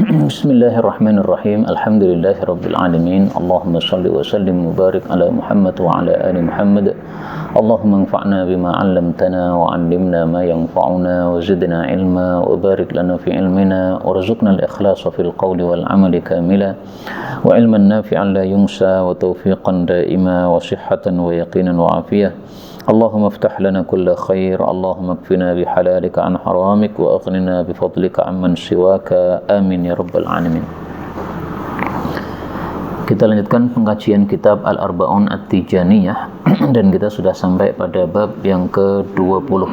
Bismillahirrahmanirrahim. Alhamdulillahirabbil alamin. Allahumma shalli wa sallim mubarik ala Muhammad wa ala ali Muhammad. Allahumma anfa'na bima 'allamtana wa 'allimna ma yanfa'una wa zidna ilma wa barik lana fi ilmina warzuqna al-ikhlasa fil qawli wal 'amali kamila wa ilman nafi'an la yunsa wa tawfiqan daima wa sihhatan wa yaqinan wa afiyah. Allahumma aftah lana kulla khair, Allahumma kfina bihalalika an haramik wa aghnina bifadlika amman siwaka, amin ya rabbal alamin. Kita lanjutkan pengkajian kitab Al-Arba'un At-Tijaniyah dan kita sudah sampai pada bab yang ke-20.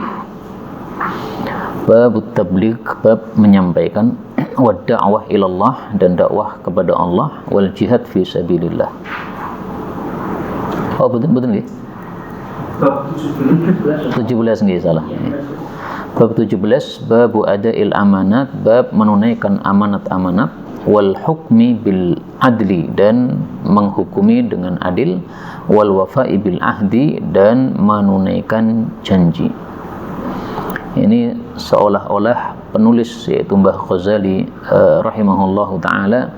Bab tabligh, bab menyampaikan, wa da'wah ilallah, dan dakwah kepada Allah, wal jihad fi sabilillah. Oh betul nggih? Bab 17 nggih, salah. Bab 17, babu ada'il amanat, bab menunaikan amanat-amanat, wal hukmi bil adli, dan menghukumi dengan adil, wal wafa'i bil ahdi, dan menunaikan janji. Ini seolah-olah penulis yaitu Mbah Ghazali rahimahullahu taala,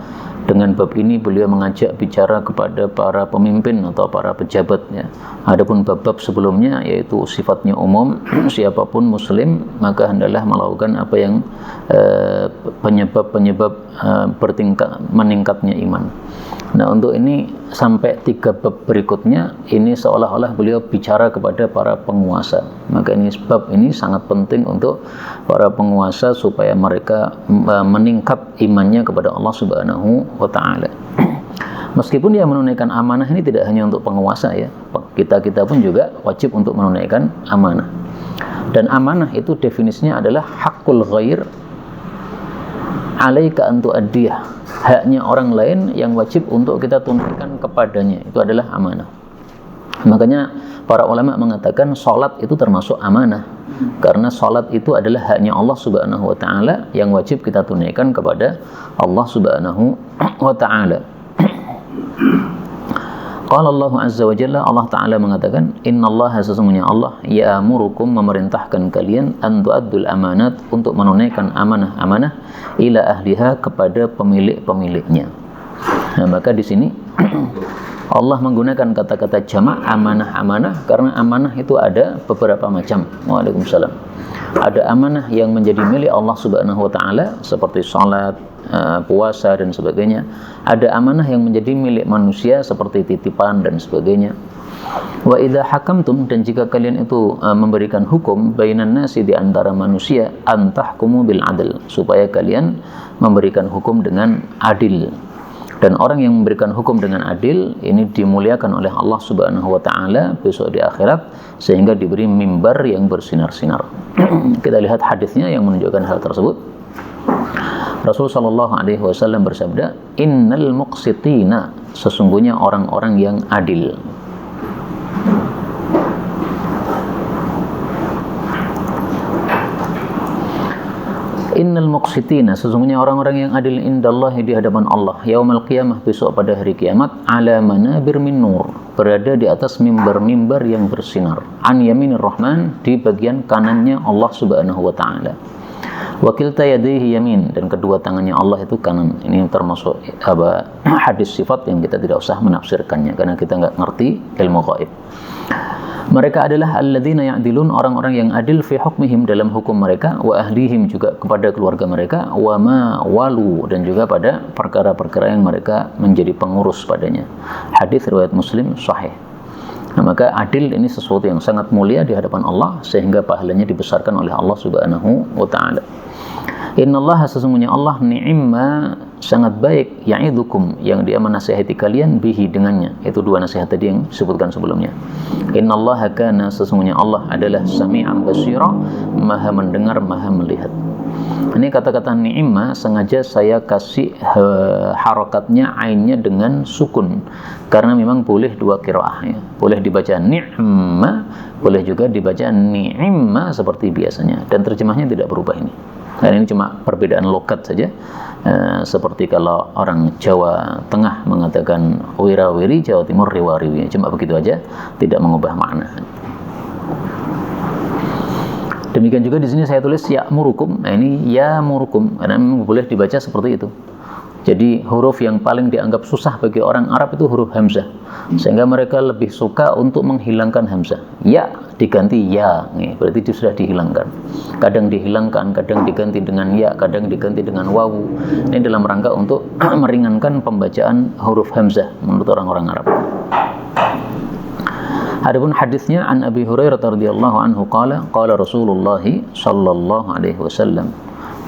dengan bab ini beliau mengajak bicara kepada para pemimpin atau para pejabat ya. Adapun bab-bab sebelumnya yaitu sifatnya umum, siapapun muslim maka hendaklah melakukan apa yang penyebab-penyebab meningkatnya iman. Nah, untuk ini sampai 3 bab berikutnya ini seolah-olah beliau bicara kepada para penguasa. Maka ini bab ini sangat penting untuk para penguasa supaya mereka meningkat imannya kepada Allah Subhanahu wa taala. Meskipun dia menunaikan amanah ini tidak hanya untuk penguasa ya. Kita pun juga wajib untuk menunaikan amanah. Dan amanah itu definisinya adalah hakul ghair alaika an tu'addiyah. Haknya orang lain yang wajib untuk kita tunaikan kepadanya, itu adalah amanah. Makanya para ulama mengatakan salat itu termasuk amanah, karena salat itu adalah haknya Allah Subhanahu wa taala yang wajib kita tunaikan kepada Allah Subhanahu wa taala. Qala Allah Azza wa Jalla, Allah Ta'ala mengatakan, innallaha, sesungguhnya Allah, ya'murukum, memerintahkan kalian, an tu'addul amanat, untuk menunaikan amanah-amanah, ila ahliha, kepada pemilik-pemiliknya. Nah, maka di sini Allah menggunakan kata-kata jamak amanah-amanah karena amanah itu ada beberapa macam. Waalaikumsalam. Ada amanah yang menjadi milik Allah Subhanahu wa taala seperti salat, puasa dan sebagainya. Ada amanah yang menjadi milik manusia seperti titipan dan sebagainya. Wa idza hakamtum, dan jika kalian itu memberikan hukum bainan nasi, di antara manusia, antahkumu bil adl, supaya kalian memberikan hukum dengan adil. Dan orang yang memberikan hukum dengan adil ini dimuliakan oleh Allah Subhanahu wa taala besok di akhirat, sehingga diberi mimbar yang bersinar-sinar. Kita lihat hadisnya yang menunjukkan hal tersebut. Rasul sallallahu alaihi wasallam bersabda, innal muqsitina, sesungguhnya orang-orang yang adil. Innal muqsitina, sesungguhnya orang-orang yang adil, indallahi, di hadapan Allah, yaumal qiyamah, besok pada hari kiamat, ala manabir min nur, berada di atas mimbar-mimbar yang bersinar, an yaminir rahman, di bagian kanannya Allah Subhanahu wa taala. Wa kilta yadayhi yamin, dan kedua tangannya Allah itu kanan. Ini termasuk hadis sifat yang kita tidak usah menafsirkannya karena kita enggak ngerti ilmu gaib. Mereka adalah alladzina ya'dilun, orang-orang yang adil, fi hukmihim, dalam hukum mereka, wa ahlihim, juga kepada keluarga mereka, wa ma walu, dan juga pada perkara-perkara yang mereka menjadi pengurus padanya. Hadis riwayat Muslim sahih. Nah, maka adil ini sesuatu yang sangat mulia di hadapan Allah, sehingga pahalanya dibesarkan oleh Allah Subhanahu wa taala. Innallaha, sesungguhnya Allah, ni'imma, sangat baik, ya'idukum, yang dia menasihati kalian, bihi, dengannya. Itu 2 nasihat tadi yang disebutkan sebelumnya. Innallaha kana, sesungguhnya Allah adalah sami'an basira, maha mendengar, maha melihat. Ini kata-kata ni'imma sengaja saya kasih harakatnya, ainnya dengan sukun, karena memang boleh 2 qiraah ya. Boleh dibaca ni'ma, boleh juga dibaca ni'imma seperti biasanya, dan terjemahnya tidak berubah ini. Dan ini cuma perbedaan logat saja. Seperti kalau orang Jawa Tengah mengatakan wirawiri, Jawa Timur riwariwi, cuma begitu aja, tidak mengubah makna. Demikian juga di sini saya tulis ya'murukum. Nah, ini ya'murukum karena memang boleh dibaca seperti itu. Jadi huruf yang paling dianggap susah bagi orang Arab itu huruf hamzah, sehingga mereka lebih suka untuk menghilangkan hamzah. Ya diganti ya, nih, berarti itu sudah dihilangkan. Kadang dihilangkan, kadang diganti dengan ya, kadang diganti dengan wawu. Ini dalam rangka untuk meringankan pembacaan huruf hamzah menurut orang-orang Arab. Adapun hadisnya an Abi Hurairah radhiyallahu anhu qala Rasulullah sallallahu alaihi wasallam,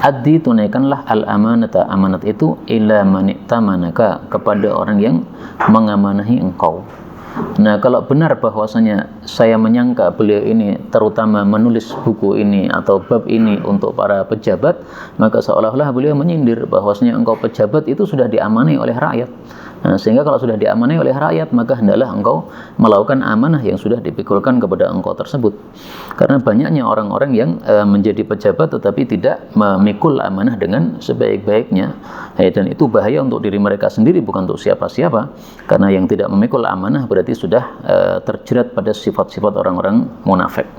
addi tunaikanlah al-amanata, amanat itu, ila man i'tamanaka, kepada orang yang mengamanahi engkau. Nah, kalau benar bahwasanya saya menyangka beliau ini terutama menulis buku ini atau bab ini untuk para pejabat, maka seolah-olah beliau menyindir bahwasanya engkau pejabat itu sudah diamanahi oleh rakyat. Nah, sehingga kalau sudah diamanahi oleh rakyat, maka hendaklah engkau melakukan amanah yang sudah dipikulkan kepada engkau tersebut. Karena banyaknya orang-orang yang menjadi pejabat tetapi tidak memikul amanah dengan sebaik-baiknya. Dan itu bahaya untuk diri mereka sendiri, bukan untuk siapa-siapa. Karena yang tidak memikul amanah berarti sudah terjerat pada sifat-sifat orang-orang munafik.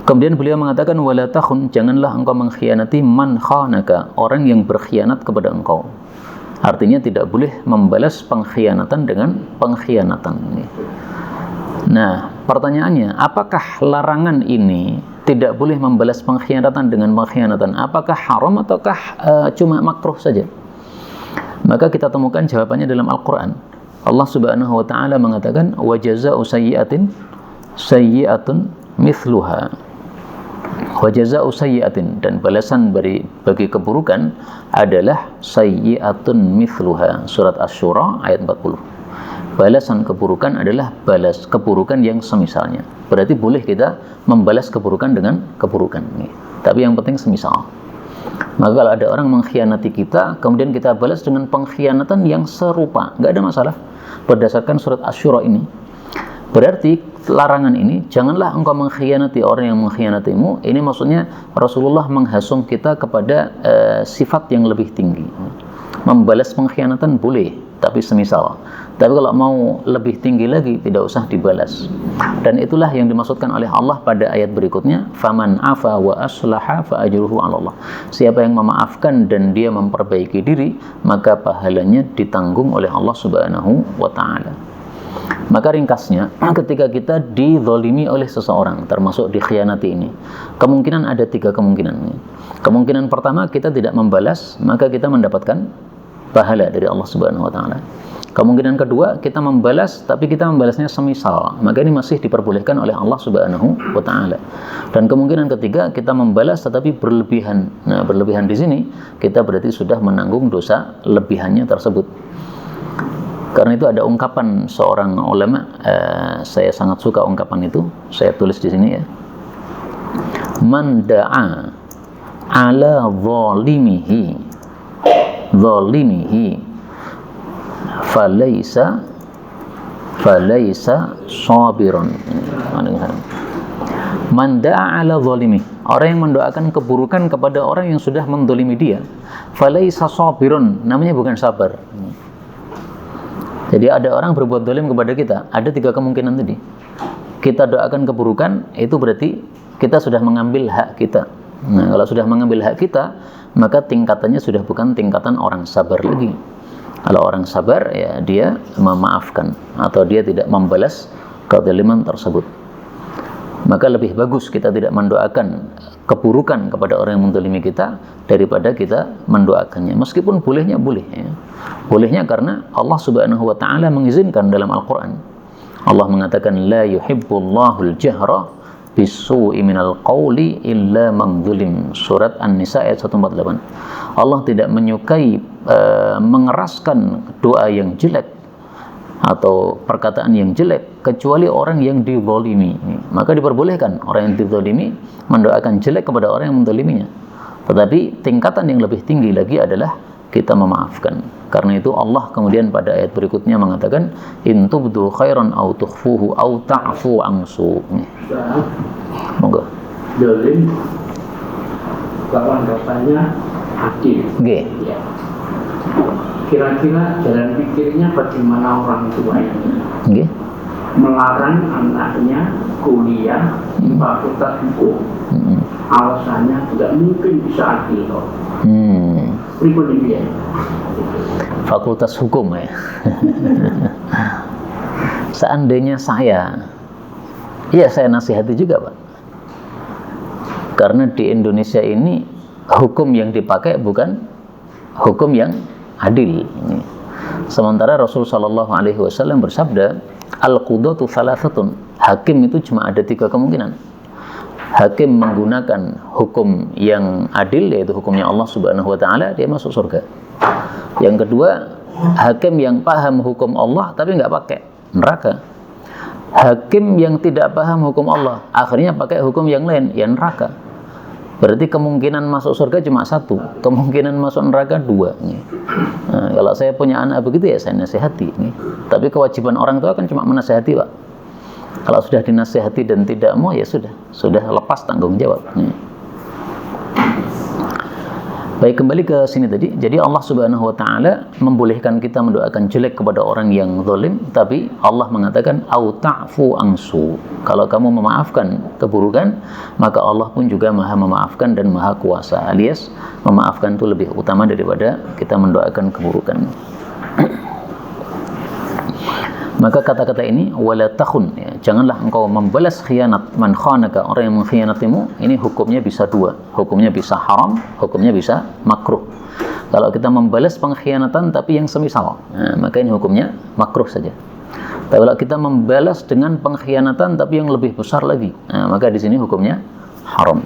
Kemudian beliau mengatakan, wala takhun, janganlah engkau mengkhianati man khanaka, orang yang berkhianat kepada engkau. Artinya tidak boleh membalas pengkhianatan dengan pengkhianatan. Nah, pertanyaannya, apakah larangan ini tidak boleh membalas pengkhianatan dengan pengkhianatan? Apakah haram ataukah cuma makruh saja? Maka kita temukan jawabannya dalam Al-Quran. Allah Subhanahu wa Ta'ala mengatakan, wa jazaa'u sayyi'atin sayyi'atun mithluha. Wa jazaa'u sayyi'atin, dan balasan bagi keburukan adalah sayyi'atun mithluha. Surat Asy-Syura ayat 40. Balasan keburukan adalah balas keburukan yang semisalnya. Berarti boleh kita membalas keburukan dengan keburukan. Tapi yang penting semisal. Maka kalau ada orang mengkhianati kita, kemudian kita balas dengan pengkhianatan yang serupa, nggak ada masalah. Berdasarkan surat Asy-Syura ini, berarti larangan ini, janganlah engkau mengkhianati orang yang mengkhianatimu. Ini maksudnya Rasulullah menghasung kita kepada sifat yang lebih tinggi. Membalas pengkhianatan boleh, tapi semisal. Tapi kalau mau lebih tinggi lagi, tidak usah dibalas. Dan itulah yang dimaksudkan oleh Allah pada ayat berikutnya, faman afa wa aslaha fa ajruhu 'ala Allah. Siapa yang memaafkan dan dia memperbaiki diri, maka pahalanya ditanggung oleh Allah Subhanahu wa Ta'ala. Maka ringkasnya, ketika kita dizalimi oleh seseorang, termasuk dikhianati ini, kemungkinan ada 3 kemungkinan. Kemungkinan pertama, kita tidak membalas, maka kita mendapatkan pahala dari Allah Subhanahu wa Ta'ala. Kemungkinan kedua, kita membalas, tapi kita membalasnya semisal, maka ini masih diperbolehkan oleh Allah Subhanahu wa Ta'ala. Dan kemungkinan ketiga, kita membalas tetapi berlebihan. Nah, berlebihan di sini kita berarti sudah menanggung dosa lebihannya tersebut. Karena itu ada ungkapan seorang ulama, saya sangat suka ungkapan itu, saya tulis di sini ya. Man da'a ala zalimihi falaysa sabiran. Man da'a ala zalimihi, orang yang mendoakan keburukan kepada orang yang sudah mendolimi dia, falaysa sabirun, namanya bukan sabar. Jadi ada orang berbuat zalim kepada kita, ada 3 kemungkinan tadi. Kita doakan keburukan, itu berarti kita sudah mengambil hak kita. Nah, kalau sudah mengambil hak kita, maka tingkatannya sudah bukan tingkatan orang sabar lagi. Kalau orang sabar, ya dia memaafkan atau dia tidak membalas kezaliman tersebut. Maka lebih bagus kita tidak mendoakan keburukan kepada orang yang menzalimi kita daripada kita mendoakannya. Meskipun bolehnya boleh, ya. Bolehnya karena Allah Subhanahu wa Ta'ala mengizinkan dalam Al-Quran. Allah mengatakan, la yuhibbullahul jahra bisu'i minal qawli illa man zulim. Surat An-Nisa ayat 148. Allah tidak menyukai mengeraskan doa yang jelek atau perkataan yang jelek kecuali orang yang dizalimi. Maka diperbolehkan orang yang dizalimi mendoakan jelek kepada orang yang menzaliminya. Tetapi tingkatan yang lebih tinggi lagi adalah kita memaafkan. Karena itu Allah kemudian pada ayat berikutnya mengatakan, in tubdu khairan aw tukhfuhu aw ta'fu an su'. Monggo. Zalim lawan katanya adil. Nggih. Ya. Kira-kira jalan pikirnya bagaimana orang tuanya? Nggih. Melarang anaknya kuliah di fakultas hukum. Alasannya tidak mungkin bisa adil kok. Pripun iki ya? Fakultas hukum ya. Seandainya saya nasihati juga, Pak. Karena di Indonesia ini hukum yang dipakai bukan hukum yang adil. Sementara Rasul Shallallahu Alaihi Wasallam bersabda, al-qudatu thalathatun. Hakim itu cuma ada 3 kemungkinan. Hakim menggunakan hukum yang adil, yaitu hukumnya Allah Subhanahu Wa Taala, dia masuk surga. Yang kedua, hakim yang paham hukum Allah tapi nggak pakai, neraka. Hakim yang tidak paham hukum Allah, akhirnya pakai hukum yang lain, ya neraka. Berarti kemungkinan masuk surga cuma 1, kemungkinan masuk neraka 2. Nah, kalau saya punya anak begitu ya saya nasihati. Tapi kewajiban orang tua kan cuma menasihati, Pak. Kalau sudah dinasihati dan tidak mau, ya sudah lepas tanggung jawab. Baik, kembali ke sini tadi. Jadi Allah Subhanahu Wa Taala membolehkan kita mendoakan jelek kepada orang yang zalim, tapi Allah mengatakan au ta'fu ansu. Kalau kamu memaafkan keburukan, maka Allah pun juga Maha memaafkan dan Maha kuasa. Alias memaafkan itu lebih utama daripada kita mendoakan keburukan. Maka kata-kata ini wala takhun, ya, janganlah engkau membalas khianat man khanaka, orang yang mengkhianatimu. Ini hukumnya bisa 2, hukumnya bisa haram, hukumnya bisa makruh. Kalau kita membalas pengkhianatan tapi yang semisal, nah, maka ini hukumnya makruh saja. Tapi kalau kita membalas dengan pengkhianatan tapi yang lebih besar lagi, nah, maka di sini hukumnya haram.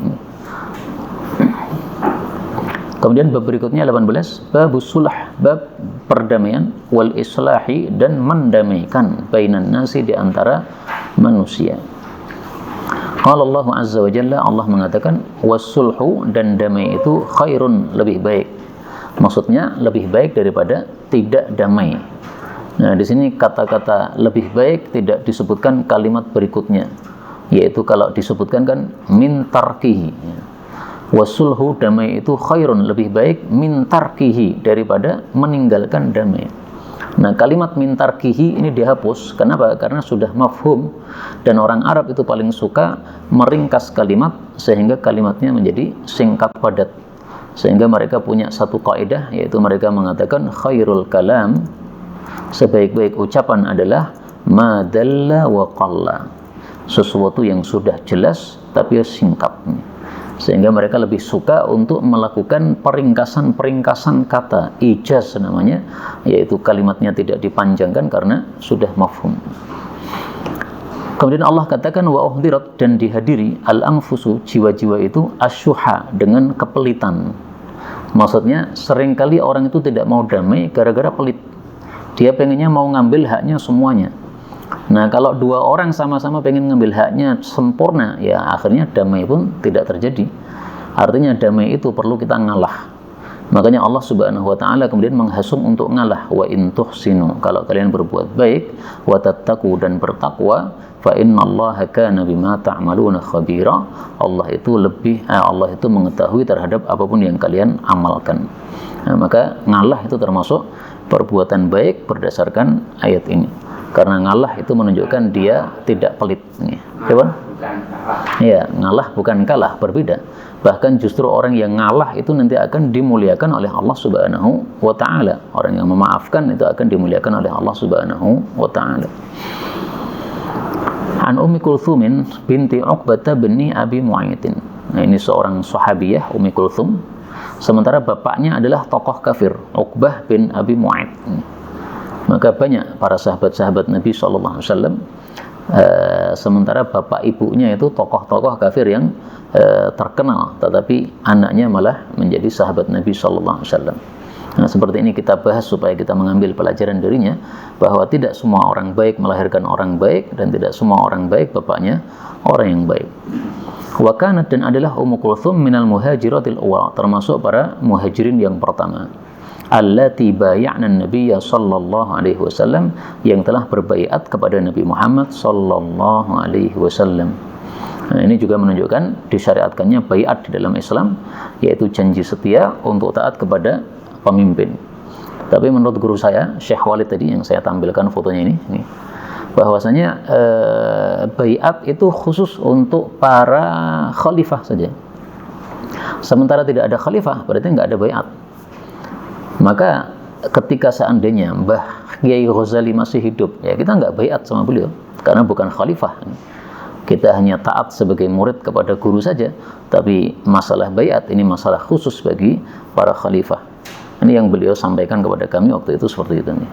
Kemudian bab berikutnya 18, bab sulh, bab perdamaian wal islahi, dan mendamaikan bainan nasi, di antara manusia. Qala Allah Azza wa Jalla, Allah mengatakan wasulhu, dan damai itu khairun, lebih baik. Maksudnya lebih baik daripada tidak damai. Nah, di sini kata-kata lebih baik tidak disebutkan kalimat berikutnya, yaitu kalau disebutkan kan min tarkihi. Wasulhu, damai itu khairun, lebih baik, min tarkihi, daripada meninggalkan damai. Nah, kalimat min tarkihi ini dihapus. Kenapa? Karena sudah mafhum, dan orang Arab itu paling suka meringkas kalimat sehingga kalimatnya menjadi singkat padat. Sehingga mereka punya satu kaidah, yaitu mereka mengatakan khairul kalam, sebaik-baik ucapan adalah ma dalla wa qalla, sesuatu yang sudah jelas tapi singkat. Sehingga mereka lebih suka untuk melakukan peringkasan-peringkasan kata, ijaz namanya, yaitu kalimatnya tidak dipanjangkan karena sudah mafhum. Kemudian Allah katakan wa uhdirat, dan dihadiri al-anfusu, jiwa-jiwa itu, asyuha, dengan kepelitan. Maksudnya seringkali orang itu tidak mau damai gara-gara pelit. Dia pengennya mau ngambil haknya semuanya. Nah, kalau 2 orang sama-sama pengen ngambil haknya sempurna, ya akhirnya damai pun tidak terjadi. Artinya damai itu perlu kita ngalah. Makanya Allah Subhanahu wa Ta'ala kemudian menghasung untuk ngalah. Wa in tuhsinu, kalau kalian berbuat baik, wa tattaqu, dan bertakwa, fa innallaha kana bima ta'maluna khabira. Allah itu mengetahui terhadap apapun yang kalian amalkan. Nah, maka ngalah itu termasuk perbuatan baik berdasarkan ayat ini. Karena ngalah itu menunjukkan dia tidak pelit. Ya, ngalah bukan kalah, berbeda. Bahkan justru orang yang ngalah itu nanti akan dimuliakan oleh Allah Subhanahu wa Ta'ala. Orang yang memaafkan itu akan dimuliakan oleh Allah Subhanahu wa Ta'ala. An Ummi Kulthumin binti Uqbah bin Abi Mu'aytin. Nah, ini seorang sahabiyah, Ummi Kulthum. Sementara bapaknya adalah tokoh kafir, Uqbah bin Abi Mu'ayt. Maka banyak para sahabat-sahabat Nabi SAW, sementara bapak ibunya itu tokoh-tokoh kafir yang terkenal, tetapi anaknya malah menjadi sahabat Nabi SAW. Nah, seperti ini kita bahas supaya kita mengambil pelajaran darinya, bahwa tidak semua orang baik melahirkan orang baik, dan tidak semua orang baik bapaknya orang yang baik. Wa kanat, dan adalah Ummu Kulthum minal muhajiratil awwal, termasuk para muhajirin yang pertama. Allati bay'ana an-nabiyya sallallahu alaihi wasallam, yang telah berbaiat kepada Nabi Muhammad sallallahu alaihi wasallam. Nah, ini juga menunjukkan disyariatkannya baiat di dalam Islam, yaitu janji setia untuk taat kepada pemimpin. Tapi menurut guru saya, Syekh Walid tadi yang saya tampilkan fotonya ini, bahwasanya baiat itu khusus untuk para khalifah saja. Sementara tidak ada khalifah, berarti nggak ada baiat. Maka ketika seandainya Mbah Kiai Ghazali masih hidup, ya kita nggak baiat sama beliau, karena bukan khalifah. Kita hanya taat sebagai murid kepada guru saja. Tapi masalah baiat ini masalah khusus bagi para khalifah. Ini yang beliau sampaikan kepada kami waktu itu seperti itu nih.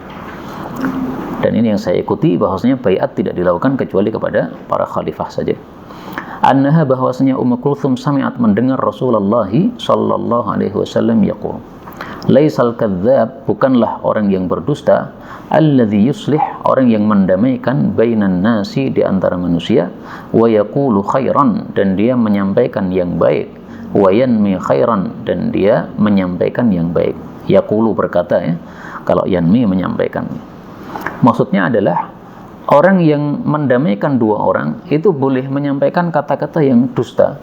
Dan ini yang saya ikuti, bahwasanya baiat tidak dilakukan kecuali kepada para khalifah saja. Annaha, bahwasanya Ummu Kulthum sami'at, mendengar Rasulullah sallallahu alaihi wasallam yaqul, laisal kadzdzab, bukanlah orang yang berdusta, alladzi yuslih, orang yang mendamaikan bainan nasi, di antara manusia, wa yaqulu khairan, dan dia menyampaikan yang baik, wa yanmi khairan, dan dia menyampaikan yang baik. Yaqulu berkata, ya, kalau yanmi menyampaikan. Maksudnya adalah orang yang mendamaikan dua orang itu boleh menyampaikan kata-kata yang dusta.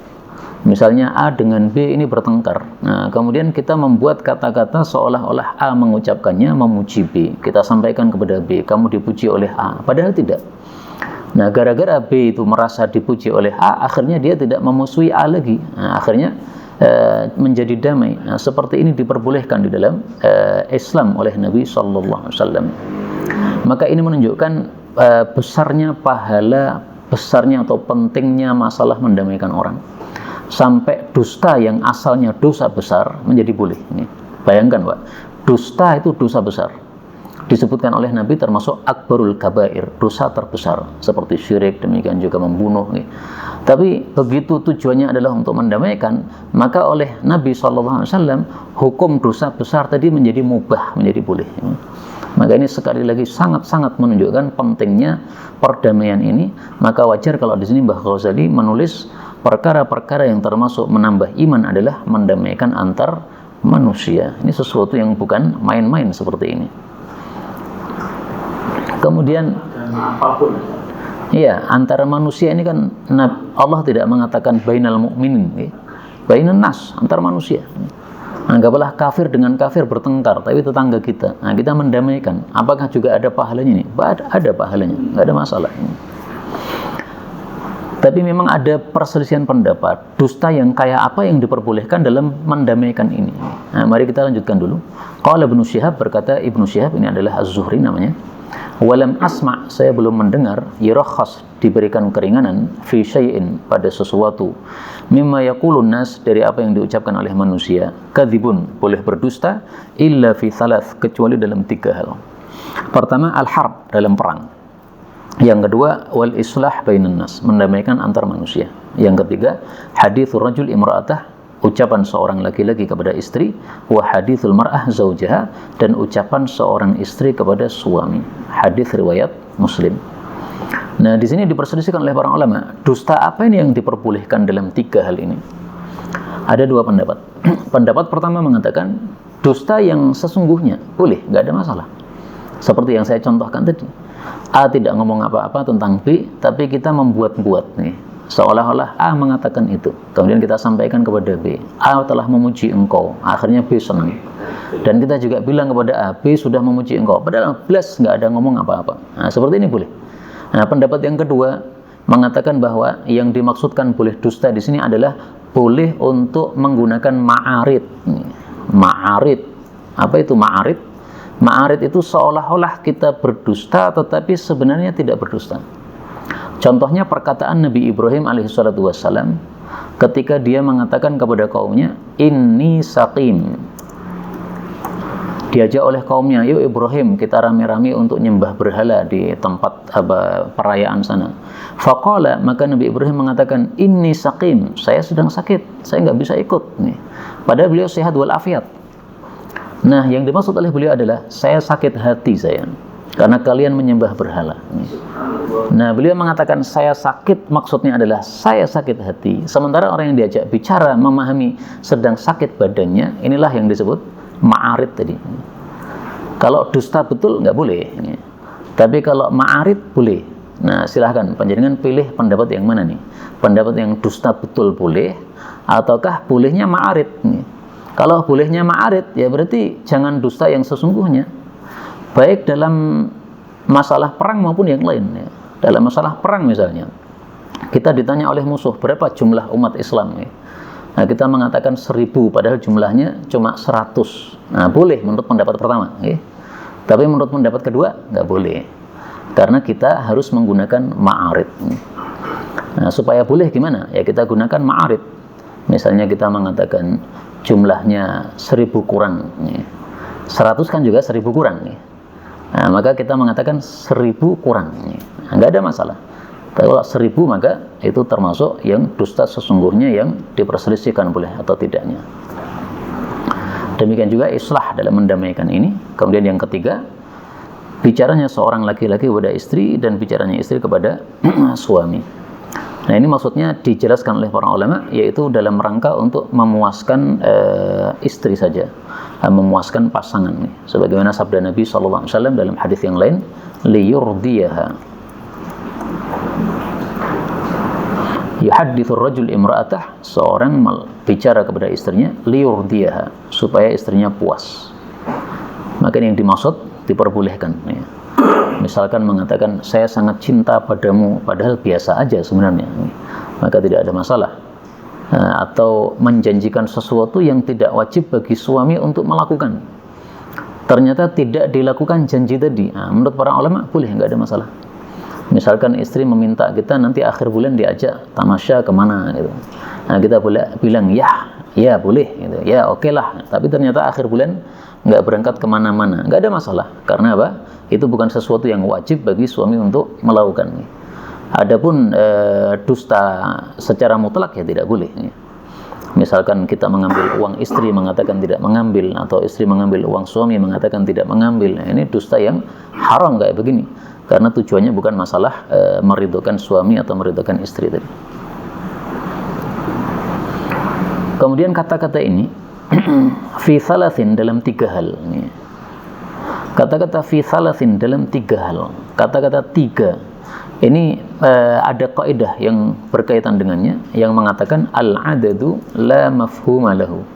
Misalnya A dengan B ini bertengkar. Nah, kemudian kita membuat kata-kata seolah-olah A mengucapkannya memuji B. Kita sampaikan kepada B, kamu dipuji oleh A. Padahal tidak. Nah, gara-gara B itu merasa dipuji oleh A, akhirnya dia tidak memusuhi A lagi. Nah, akhirnya menjadi damai. Nah, seperti ini diperbolehkan di dalam Islam oleh Nabi sallallahu alaihi wasallam. Maka ini menunjukkan besarnya pahala, besarnya atau pentingnya masalah mendamaikan orang. Sampai dusta yang asalnya dosa besar menjadi boleh. Ini bayangkan, Pak, dusta itu dosa besar. Disebutkan oleh Nabi termasuk akbarul kabair, dosa terbesar, seperti syirik, demikian juga membunuh. Tapi begitu tujuannya adalah untuk mendamaikan, maka oleh Nabi SAW hukum dosa besar tadi menjadi mubah, menjadi boleh. Maka ini sekali lagi sangat-sangat menunjukkan pentingnya perdamaian ini. Maka wajar kalau di sini Mbah Ghazali menulis perkara-perkara yang termasuk menambah iman adalah mendamaikan antar manusia. Ini sesuatu yang bukan main-main seperti ini. Kemudian apapun, iya, antara manusia ini kan Allah tidak mengatakan bainal mu'minin, ya. Bainan nas, antar manusia. Anggaplah kafir dengan kafir bertengkar, tapi tetangga kita. Nah, kita mendamaikan. Apakah juga ada pahalanya ini? Ada pahalanya, nggak ada masalah. Tapi memang ada perselisihan pendapat. Dusta yang kayak apa yang diperbolehkan dalam mendamaikan ini? Nah, mari kita lanjutkan dulu. Qala Ibnu Syihab, berkata Ibnu Syihab, ini adalah Az-Zuhri namanya. Walam asma, saya belum mendengar, yurakhas, diberikan keringanan, fi syai'in, pada sesuatu, mimma yaqulun nas, dari apa yang diucapkan oleh manusia, kadzibun, boleh berdusta, illa fi thalath, kecuali dalam 3 hal. Pertama, al-harb, dalam perang. Yang kedua, wal islah bainan nas, mendamaikan antar manusia. Yang ketiga, hadithur rajul imra'atah, ucapan seorang laki-laki kepada istri, wa hadithul mar'ah zaujaha, dan ucapan seorang istri kepada suami. Hadis riwayat Muslim. Nah, di sini diperselisihkan oleh para ulama, dusta apa ini yang diperbolehkan dalam 3 hal ini? Ada 2 pendapat. Pendapat pertama mengatakan dusta yang sesungguhnya boleh, nggak ada masalah. Seperti yang saya contohkan tadi. A tidak ngomong apa-apa tentang B, tapi kita membuat-buat nih. Seolah-olah A mengatakan itu, kemudian kita sampaikan kepada B, A telah memuji engkau, akhirnya B senang. Dan kita juga bilang kepada A, B sudah memuji engkau, padahal plus nggak ada ngomong apa-apa. Nah, seperti ini boleh. Nah, pendapat yang kedua mengatakan bahwa yang dimaksudkan boleh dusta di sini adalah boleh untuk menggunakan ma'arid. Ma'arid, apa itu ma'arid? Ma'arid itu seolah-olah kita berdusta, tetapi sebenarnya tidak berdusta. Contohnya perkataan Nabi Ibrahim alaihissalatu wassalam ketika dia mengatakan kepada kaumnya, inni saqim. Diajak oleh kaumnya, yuk Ibrahim, kita rame-rame untuk nyembah berhala di tempat perayaan sana. Faqala, maka Nabi Ibrahim mengatakan, inni saqim, saya sedang sakit, saya nggak bisa ikut. Padahal beliau sehat walafiat. Nah, yang dimaksud oleh beliau adalah, saya sakit hati saya, karena kalian menyembah berhala. Nah, beliau mengatakan saya sakit, maksudnya adalah saya sakit hati. Sementara orang yang diajak bicara memahami sedang sakit badannya, inilah yang disebut ma'arid tadi. Kalau dusta betul nggak boleh, tapi kalau ma'arid boleh. Nah, silahkan panjenengan pilih pendapat yang mana nih? Pendapat yang dusta betul boleh, ataukah bolehnya ma'arid? Kalau bolehnya ma'arid, ya berarti jangan dusta yang sesungguhnya. Baik dalam masalah perang maupun yang lain ya. Dalam masalah perang misalnya, kita ditanya oleh musuh berapa jumlah umat Islam ya. Nah, kita mengatakan 1000 padahal jumlahnya cuma 100. Nah, boleh menurut pendapat pertama ya. Tapi menurut pendapat kedua nggak boleh, karena kita harus menggunakan ma'arid. Nah, supaya boleh gimana? Ya kita gunakan ma'arid. Misalnya kita mengatakan jumlahnya 1000 kurang ya. 100 kan juga 1000 kurang ya. Nah, maka kita mengatakan 1000 kurang ya. Nah, nggak ada masalah. Kalau 1000 maka itu termasuk yang dusta sesungguhnya yang diperselisihkan boleh atau tidaknya. Demikian juga islah dalam mendamaikan ini. Kemudian yang ketiga, bicaranya seorang laki-laki kepada istri dan bicaranya istri kepada suami. Nah, ini maksudnya dijelaskan oleh para ulama, yaitu dalam rangka untuk memuaskan istri saja, memuaskan pasangan. Sebagaimana sabda Nabi SAW dalam hadis yang lain, liyurdiyaha. Yuhaddithu rajul imra'atah, seorang bicara kepada istrinya, liyurdiyaha, supaya istrinya puas. Maka yang dimaksud diperbolehkan ya. Misalkan mengatakan saya sangat cinta padamu padahal biasa aja sebenarnya, maka tidak ada masalah. Atau menjanjikan sesuatu yang tidak wajib bagi suami untuk melakukan, ternyata tidak dilakukan janji tadi. Nah, menurut para ulama boleh, nggak ada masalah. Misalkan istri meminta kita nanti akhir bulan diajak tamasya kemana gitu. Nah, kita boleh bilang ya boleh gitu. Ya oke lah. Tapi ternyata akhir bulan nggak berangkat kemana-mana, nggak ada masalah. Karena apa? Itu bukan sesuatu yang wajib bagi suami untuk melakukan. Adapun dusta secara mutlak ya tidak boleh. Misalkan kita mengambil uang istri mengatakan tidak mengambil, atau istri mengambil uang suami mengatakan tidak mengambil. Nah, ini dusta yang haram kayak begini. Karena tujuannya bukan masalah meridhokan suami atau meridhokan istri tadi. Kemudian kata-kata ini fi thalathin dalam 3 hal. Kata-kata fi thalathin dalam 3 hal. Kata-kata 3 ini ada kaidah yang berkaitan dengannya yang mengatakan al-adadu la mafhuma lahu.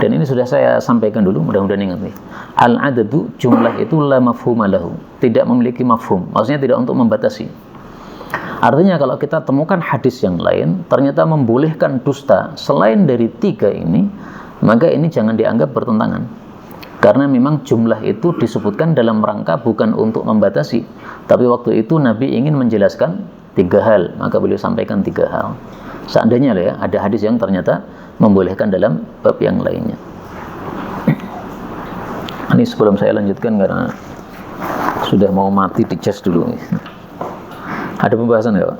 Dan ini sudah saya sampaikan dulu, mudah-mudahan ingat nih. Al-adadu, jumlah itu la mafhuma lahu, tidak memiliki mafhum, maksudnya tidak untuk membatasi. Artinya kalau kita temukan hadis yang lain ternyata membolehkan dusta selain dari 3 ini, maka ini jangan dianggap bertentangan, karena memang jumlah itu disebutkan dalam rangka bukan untuk membatasi, tapi waktu itu Nabi ingin menjelaskan 3 hal, maka beliau sampaikan 3 hal. Seandainya ya ada hadis yang ternyata membolehkan dalam bab yang lainnya. Ini sebelum saya lanjutkan karena sudah mau mati, dicas dulu. Ada pembahasan nggak Pak?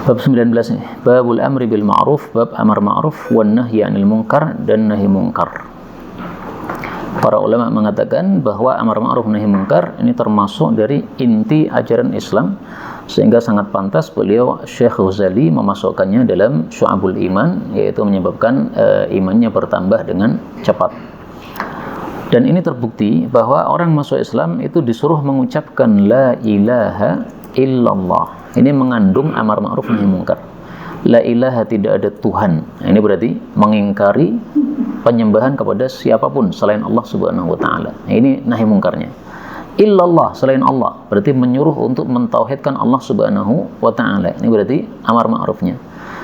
Bab 19 nih, babul amri bil ma'ruf, bab amar ma'ruf wan nahyi 'anil munkar dan nahi munkar. Para ulama mengatakan bahwa amar ma'ruf nahi munkar ini termasuk dari inti ajaran Islam, sehingga sangat pantas beliau Syekh Ghazali memasukkannya dalam Syu'abul Iman, yaitu menyebabkan imannya bertambah dengan cepat. Dan ini terbukti bahwa orang masuk Islam itu disuruh mengucapkan la ilaha illallah. Ini mengandung amar ma'ruf nahi munkar. La ilaha, tidak ada Tuhan. Ini berarti mengingkari penyembahan kepada siapapun selain Allah Subhanahu wa taala. Ini nahi mungkarnya. Illallah, selain Allah, berarti menyuruh untuk mentauhidkan Allah Subhanahu wa taala. Ini berarti amar ma'rufnya.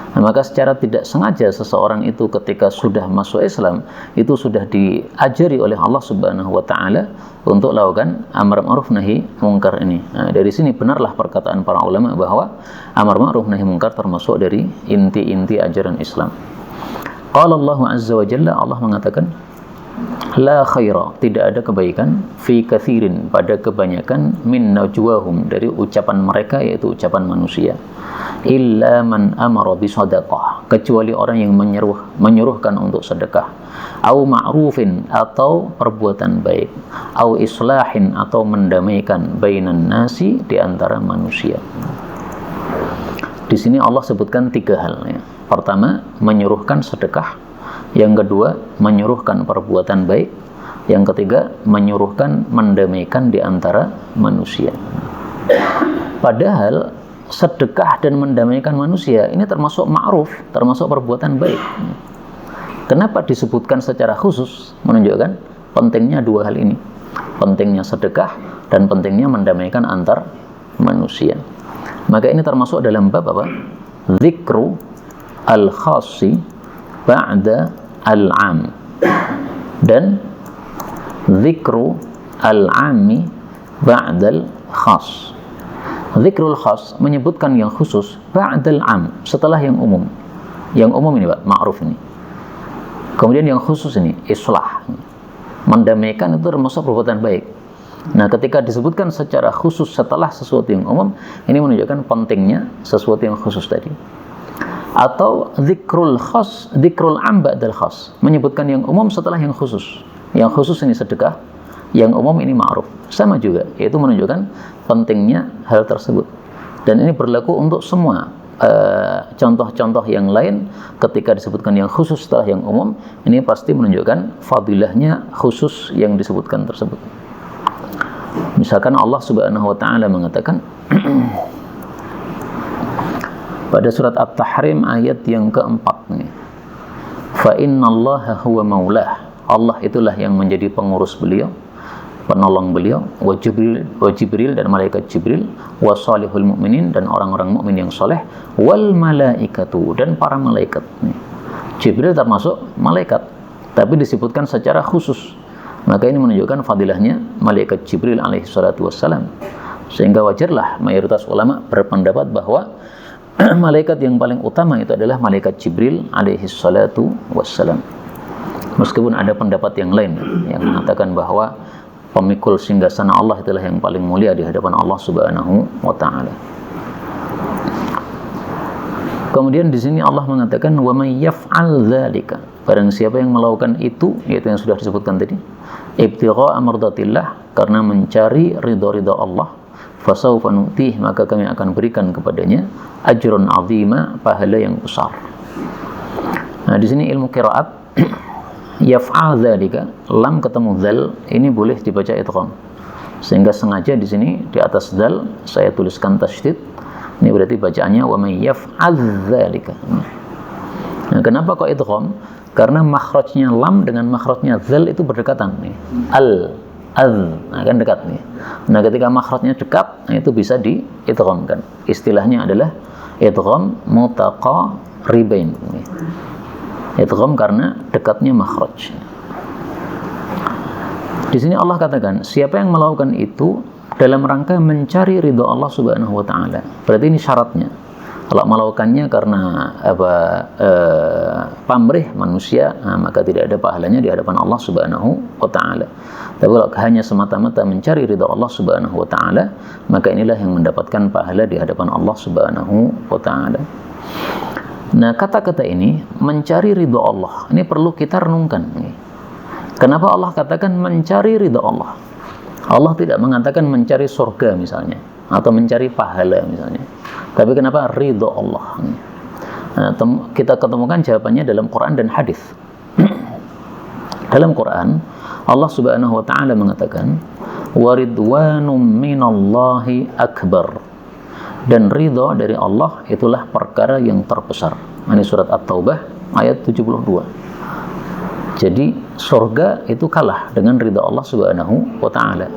Nah, maka secara tidak sengaja seseorang itu ketika sudah masuk Islam itu sudah diajari oleh Allah Subhanahu wa taala untuk lakukan amar ma'ruf nahi munkar ini. Nah, dari sini benarlah perkataan para ulama bahwa amar ma'ruf nahi munkar termasuk dari inti-inti ajaran Islam. Qala Allah Azza wa Jalla, Allah mengatakan la khaira, tidak ada kebaikan fi katsirin, pada kebanyakan min najwahum, dari ucapan mereka, yaitu ucapan manusia, illa man amara bi shadaqah, kecuali orang yang menyuruhkan untuk sedekah, au ma'rufin, atau perbuatan baik, au islahin, atau mendamaikan, bainan nasi, di antara manusia. Di sini Allah sebutkan 3 hal ya. Pertama, menyuruhkan sedekah. Yang kedua, menyuruhkan perbuatan baik. Yang ketiga, menyuruhkan mendamaikan di antara manusia. Padahal sedekah dan mendamaikan manusia ini termasuk ma'ruf, termasuk perbuatan baik. Kenapa disebutkan secara khusus? Menunjukkan pentingnya dua hal ini. Pentingnya sedekah dan pentingnya mendamaikan antar manusia. Maka ini termasuk dalam bab apa? Dzikru al-khassi ba'da al-'am. Dan dzikru al-'ammi ba'dal khas. Dzikrul khas menyebutkan yang khusus ba'dal 'am, setelah yang umum. Yang umum ini Pak, ma'ruf ini. Kemudian yang khusus ini islah. Mendamaikan itu termasuk perbuatan baik. Nah, ketika disebutkan secara khusus setelah sesuatu yang umum, ini menunjukkan pentingnya sesuatu yang khusus tadi. Atau dzikrul khas, dzikrul 'am ba'dal khas, menyebutkan yang umum setelah yang khusus. Yang khusus ini sedekah, yang umum ini ma'ruf. Sama juga, yaitu menunjukkan pentingnya hal tersebut. Dan ini berlaku untuk semua contoh-contoh yang lain. Ketika disebutkan yang khusus setelah yang umum, ini pasti menunjukkan fadilahnya khusus yang disebutkan tersebut. Misalkan Allah Subhanahu wa taala mengatakan pada surat At-Tahrim ayat yang keempat nih, fa innallaha huwa maulah, Allah itulah yang menjadi pengurus beliau, penolong beliau, wa Jibril dan malaikat Jibril, wa salihul mu'minin dan orang-orang mukmin yang soleh, wal malaikatu dan para malaikat. Jibril termasuk malaikat, tapi disebutkan secara khusus. Maka ini menunjukkan fadilahnya malaikat Jibril alaihi salatu wassalam. Sehingga wajarlah mayoritas ulama berpendapat bahwa malaikat yang paling utama itu adalah malaikat Jibril alaihi salatu wassalam. Meskipun ada pendapat yang lain yang mengatakan bahwa pemikul singgasana Allah itulah yang paling mulia di hadapan Allah Subhanahu wa taala. Kemudian di sini Allah mengatakan wa may yaf'al dzalika, barang siapa yang melakukan itu, yaitu yang sudah disebutkan tadi, ibtigha amradatillah, karena mencari ridha-ridha Allah, fasawfa nu'tih, maka kami akan berikan kepadanya ajrun 'azima, pahala yang besar. Nah, di sini ilmu qiraat yaf'al dzalika, lam ketemu dzal, ini boleh dibaca idgham. Sehingga sengaja di sini di atas dzal saya tuliskan tasydid. Ini berarti bacaannya wa may yaf'al dzalika. Nah, kenapa kok idgham? Karena makhrajnya lam dengan makhrajnya dzal itu berdekatan nih. Nah, kan dekat nih. Nah, ketika makhrajnya dekat, nah itu bisa diidghamkan. Istilahnya adalah idgham mutaqaribain. Idgham karena dekatnya makhraj. Di sini Allah katakan, siapa yang melakukan itu dalam rangka mencari ridha Allah Subhanahu wa taala. Berarti ini syaratnya. Kalau melakukannya karena pamrih manusia, nah, maka tidak ada pahalanya di hadapan Allah Subhanahu wa taala. Tapi kalau hanya semata-mata mencari ridha Allah Subhanahu wa taala, maka inilah yang mendapatkan pahala di hadapan Allah Subhanahu wa taala. Nah, kata-kata ini mencari ridha Allah, ini perlu kita renungkan. Kenapa Allah katakan mencari ridha Allah? Allah tidak mengatakan mencari surga misalnya, atau mencari pahala misalnya. Tapi kenapa ridha Allah? Nah, kita ketemukan jawabannya dalam Quran dan hadis. Dalam Quran, Allah Subhanahu wa taala mengatakan, "Wa ridwanum minallahi akbar." Dan ridha dari Allah itulah perkara yang terbesar. Ini surat At-Taubah ayat 72. Jadi surga itu kalah dengan ridha Allah Subhanahu wa taala.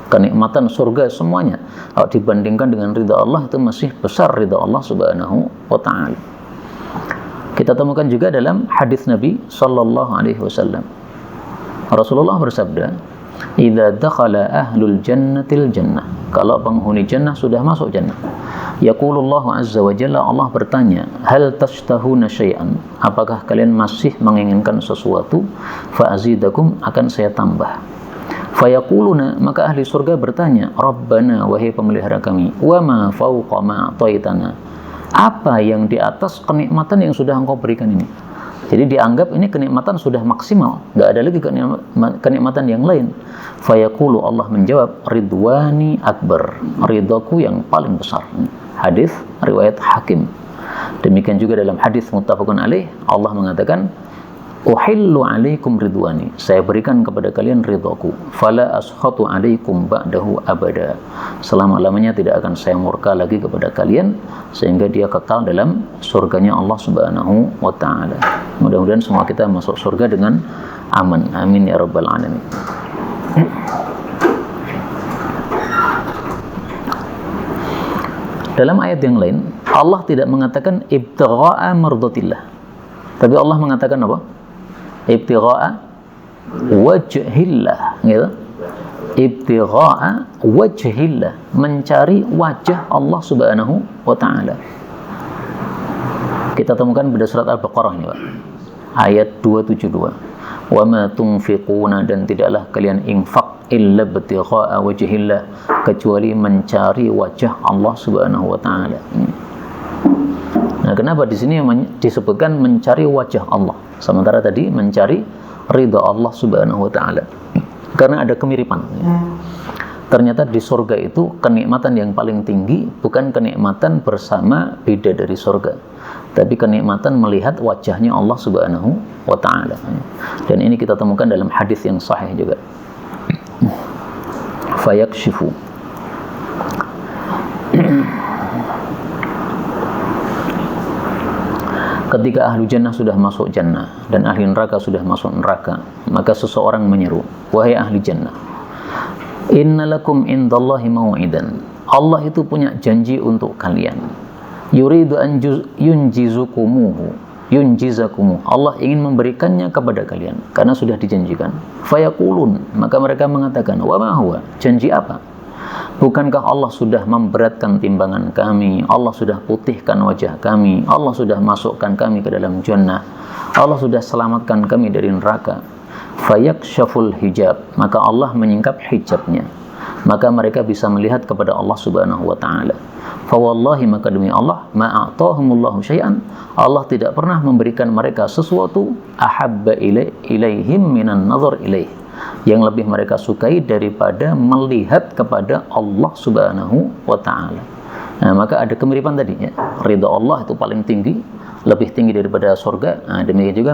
Kenikmatan surga semuanya kalau dibandingkan dengan ridha Allah itu masih besar ridha Allah Subhanahu wa taala. Kita temukan juga dalam hadis Nabi sallallahu alaihi wasallam. Rasulullah bersabda, "Idza dakhala ahlul jannatil jannah." Kalau penghuni jannah sudah masuk jannah, yaqulullahu azza wa jalla, Allah bertanya, "Hal tashtahuna syai'an?" Apakah kalian masih menginginkan sesuatu? Fa azidakum, akan saya tambah. Fayaquluna, maka ahli surga bertanya, "Rabbana, wahai pemelihara kami, wa ma fawqa ma ataitana." Apa yang di atas kenikmatan yang sudah Engkau berikan ini? Jadi dianggap ini kenikmatan sudah maksimal, nggak ada lagi kenikmatan yang lain. Fayaqulu, Allah menjawab, "Ridwani akbar." Ridhaku yang paling besar. Hadis riwayat Hakim. Demikian juga dalam hadis muttafaqun alaih, Allah mengatakan, uhillu alaikum ridwani, saya berikan kepada kalian ridhaku, fala askhatu alaikum ba'dahu abada, selama-lamanya tidak akan saya murka lagi kepada kalian, sehingga dia kekal dalam surganya Allah Subhanahu wa ta'ala. Mudah-mudahan semua kita masuk surga dengan aman, amin ya rabbal alamin. Dalam ayat yang lain Allah tidak mengatakan ibtigha'a mardatillah, tapi Allah mengatakan apa? Ibtigha'a wajhillah, gitu. Ibtigha'a wajhillah, mencari wajah Allah Subhanahu wa ta'ala. Kita temukan pada surat Al-Baqarah ini, Pak. Ayat 272. Wa ma tunfiquna, dan tidaklah kalian infak illa ibtigha'a wajhillah, kecuali mencari wajah Allah Subhanahu wa ta'ala. Nah, kenapa di sini disebutkan mencari wajah Allah, sementara tadi mencari ridha Allah Subhanahu wa ta'ala? Karena ada kemiripan. Ternyata di surga itu kenikmatan yang paling tinggi bukan kenikmatan bersama bidadari surga, tapi kenikmatan melihat wajahnya Allah Subhanahu wa ta'ala. Dan ini kita temukan dalam hadis yang sahih juga. Fayakshifu, ketika ahlu jannah sudah masuk jannah dan ahli neraka sudah masuk neraka, maka seseorang menyeru, wahai ahli jannah, innalakum indallahi mau'idan, Allah itu punya janji untuk kalian, yuridu an yunjizakumu, Allah ingin memberikannya kepada kalian karena sudah dijanjikan. Fayaqulun, maka mereka mengatakan, wa ma huwa, janji apa? Bukankah Allah sudah memberatkan timbangan kami, Allah sudah putihkan wajah kami, Allah sudah masukkan kami ke dalam jannah, Allah sudah selamatkan kami dari neraka. Fayakshaful hijab, maka Allah menyingkap hijabnya, maka mereka bisa melihat kepada Allah Subhanahu wa ta'ala. Fawallahi, maka demi Allah, ma'atahumullahu syai'an, Allah tidak pernah memberikan mereka sesuatu ahabba ilaihim minan nazar ilaih, yang lebih mereka sukai daripada melihat kepada Allah Subhanahu wa ta'ala. Nah, maka ada kemiripan tadi, ya. Ridha Allah itu paling tinggi, lebih tinggi daripada surga. Nah, demikian juga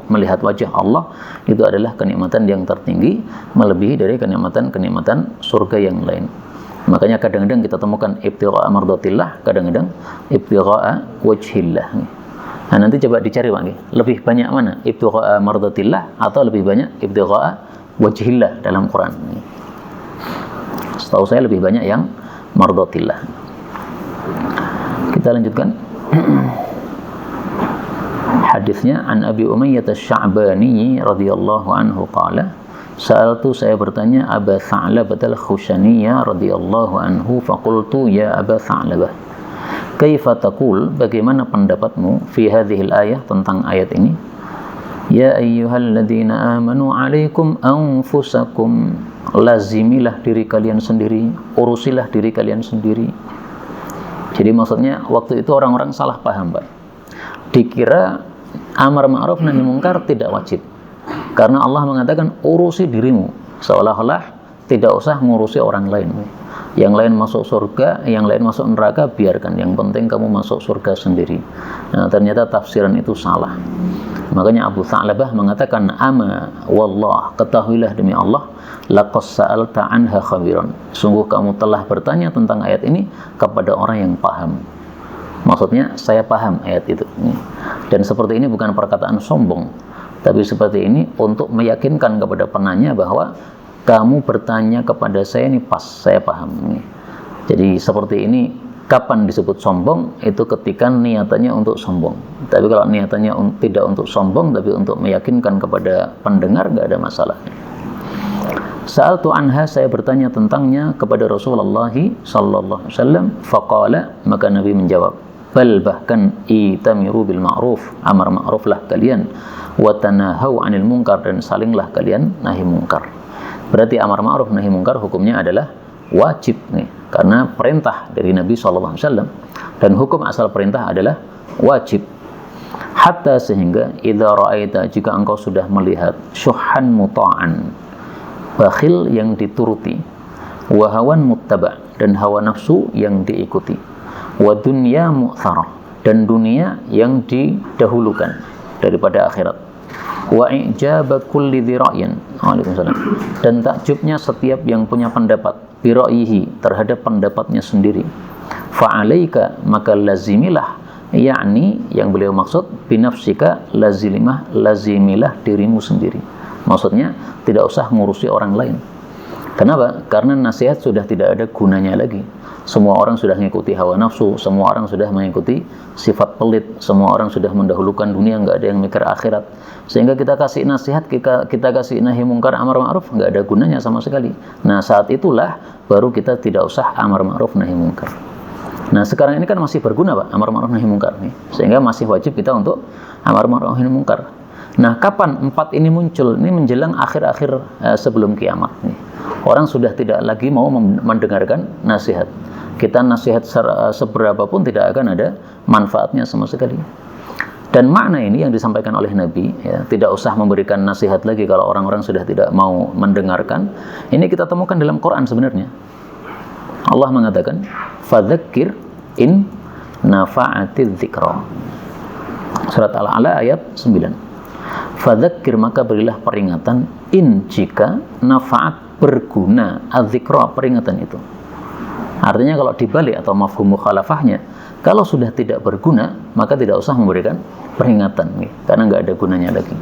melihat wajah Allah itu adalah kenikmatan yang tertinggi, melebihi dari kenikmatan surga yang lain. Makanya kadang-kadang kita temukan ibtigha'a mardatillah, kadang-kadang ibtigha'a wajhillah. Nah, nanti coba dicari, Pak, lebih banyak mana, ibtigha'a mardatillah atau lebih banyak ibtigha'a wajhillah dalam Quran? Setahu saya lebih banyak yang mardatillah. Kita lanjutkan. Hadisnya, an Abi Umayyah Asy-Sya'bani radhiyallahu anhu qala, sa'altu, saya bertanya, Aba Tha'labah al-Khushaniyya radhiyallahu anhu, faqultu ya Aba Tha'labah, kaifa taqul, bagaimana pendapatmu fi hadhil ayah, tentang ayat ini, ya ayyuhalladzina amanu alaikum anfusakum, lazimilah diri kalian sendiri, urusilah diri kalian sendiri. Jadi maksudnya waktu itu orang-orang salah paham, Pak. Dikira amar ma'ruf nahi mungkar tidak wajib, karena Allah mengatakan urusi dirimu, seolah-olah tidak usah ngurusi orang lain. Yang lain masuk surga, yang lain masuk neraka, biarkan, yang penting kamu masuk surga sendiri. Nah, ternyata tafsiran itu salah. Makanya Abu Tha'labah mengatakan, ama wallah, ketahuilah demi Allah, laqad sa'alta anha khabiran, sungguh kamu telah bertanya tentang ayat ini kepada orang yang paham. Maksudnya, saya paham ayat itu. Dan seperti ini bukan perkataan sombong, tapi seperti ini untuk meyakinkan kepada penanya bahwa kamu bertanya kepada saya ini pas, saya paham. Jadi seperti ini, kapan disebut sombong? Itu ketika niatannya untuk sombong. Tapi kalau niatannya tidak untuk sombong, tapi untuk meyakinkan kepada pendengar, nggak ada masalah. Sa'altu anha, saya bertanya tentangnya kepada Rasulullah sallallahu alaihi wasallam. Faqala, maka Nabi menjawab, bal, bahkan, itamiru bil ma'ruf, amar ma'ruflah kalian, wa tanahau 'anil munkar, dan salinglah kalian nahi munkar. Berarti amar ma'ruf nahi munkar hukumnya adalah wajib nih, karena perintah dari Nabi sallallahu alaihi wasallam, dan hukum asal perintah adalah wajib. Hatta, sehingga, idza ra'aita, jika engkau sudah melihat, syuhan muta'an, bakhil yang dituruti, wa hawan muttaba', dan hawa nafsu yang diikuti, wa dunya mu'tsarah, dan dunia yang didahulukan daripada akhirat. wa i'jaba kulli dhi ra'yin. Waalaikumsalam. Dan takjubnya setiap yang punya pendapat bi ra'yihi, terhadap pendapatnya sendiri. Fa'alaika, maka lazimilah, yakni yang beliau maksud binafsika, lazimilah dirimu sendiri. Maksudnya tidak usah ngurusi orang lain. Kenapa? Karena nasihat sudah tidak ada gunanya lagi. Semua orang sudah mengikuti hawa nafsu, semua orang sudah mengikuti sifat pelit, semua orang sudah mendahulukan dunia, nggak ada yang mikir akhirat. Sehingga kita kasih nasihat, kita kasih nahi mungkar, amar ma'ruf, nggak ada gunanya sama sekali. Nah, saat itulah baru kita tidak usah amar ma'ruf nahi mungkar. Nah, sekarang ini kan masih berguna, Pak, amar ma'ruf nahi mungkar nih. Sehingga masih wajib kita untuk amar ma'ruf nahi mungkar. Nah, kapan empat ini muncul? Ini menjelang akhir-akhir sebelum kiamat nih. Orang sudah tidak lagi mau mendengarkan nasihat. Kita nasihat seberapa pun tidak akan ada manfaatnya sama sekali. Dan makna ini yang disampaikan oleh Nabi, ya, tidak usah memberikan nasihat lagi kalau orang-orang sudah tidak mau mendengarkan. Ini kita temukan dalam Quran sebenarnya. Allah mengatakan, fadzakir in nafa'atiz dzikra. Surat Al-A'la ayat 9. Fadzakir, maka berilah peringatan, in, jika, nafa'at, berguna, adzikra, peringatan itu. Artinya kalau dibalik atau mafhum mukhalafahnya, kalau sudah tidak berguna, maka tidak usah memberikan peringatan, karena nggak ada gunanya lagi.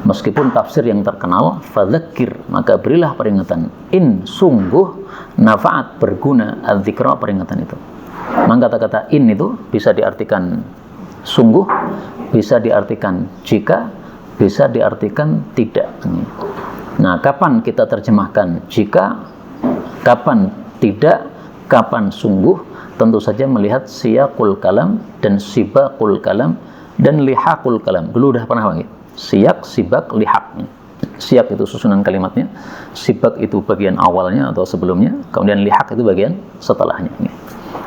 Meskipun tafsir yang terkenal, fadzakir, maka berilah peringatan, in, sungguh, nafa'at, berguna, adzikra, peringatan itu. Maka kata-kata in itu bisa diartikan sungguh, bisa diartikan jika, bisa diartikan tidak. Nah, kapan kita terjemahkan jika, kapan tidak, kapan sungguh? Tentu saja melihat siyaqul kalam dan sibaqul kalam dan lihaqul kalam. Dulu udah pernah lagi. Siyaq, sibaq, lihaq. Siyaq itu susunan kalimatnya, sibaq itu bagian awalnya atau sebelumnya, kemudian lihaq itu bagian setelahnya.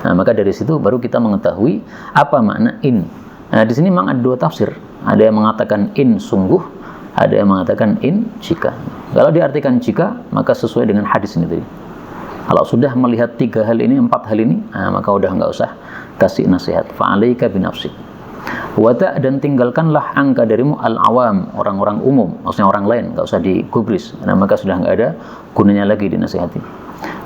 Nah, maka dari situ baru kita mengetahui apa makna in. Nah, di sini memang ada dua tafsir. Ada yang mengatakan in sungguh, ada yang mengatakan in jika. Kalau diartikan jika, maka sesuai dengan hadis ini tadi. Kalau sudah melihat 3 hal ini, 4 hal ini, maka udah nggak usah kasih nasihat. Fa'alaika binafsik. Wata, dan tinggalkanlah angka darimu al-awam, orang-orang umum, maksudnya orang lain, nggak usah digubris. Nah, maka sudah nggak ada gunanya lagi dinasihati.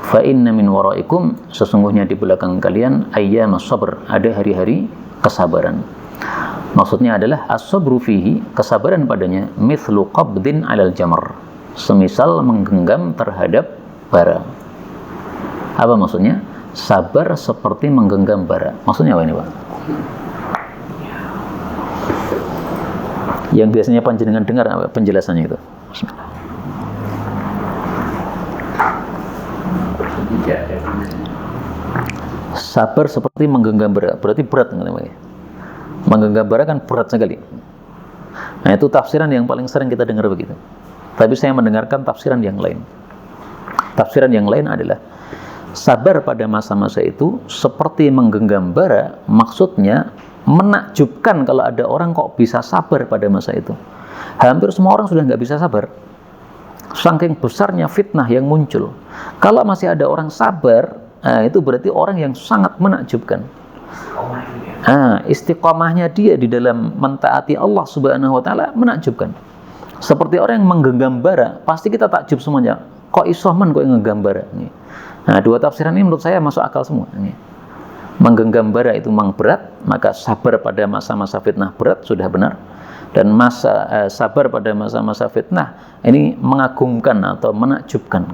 Fa inna min waraikum, sesungguhnya di belakang kalian ayyamas sabr, ada hari-hari kesabaran. Maksudnya adalah as-sabru fihi, kesabaran padanya, mithlu qabdin alal jamr, semisal menggenggam terhadap bara. Apa maksudnya? Sabar seperti menggenggam bara. Maksudnya apa ini, Pak? Yang biasanya panjenengan dengar apa penjelasannya itu? Sabar seperti menggenggam bara, berarti berat, menggenggam bara kan berat sekali. Nah, itu tafsiran yang paling sering kita dengar begitu. Tapi saya mendengarkan tafsiran yang lain. Tafsiran yang lain adalah sabar pada masa-masa itu seperti menggenggam bara, maksudnya menakjubkan kalau ada orang kok bisa sabar pada masa itu. Hampir semua orang sudah nggak bisa sabar. Saking besarnya fitnah yang muncul. Kalau masih ada orang sabar, itu berarti orang yang sangat menakjubkan. Istiqomahnya dia di dalam mentaati Allah Subhanahu wa Ta'ala menakjubkan. Seperti orang yang menggenggam bara, pasti kita takjub semuanya. Kok isoman kok yang menggenggam bara? Nah, dua tafsiran ini menurut saya masuk akal semua. Menggenggam bara itu memang berat, maka sabar pada masa-masa fitnah berat, sudah benar. Dan sabar pada masa-masa fitnah ini mengagumkan atau menakjubkan.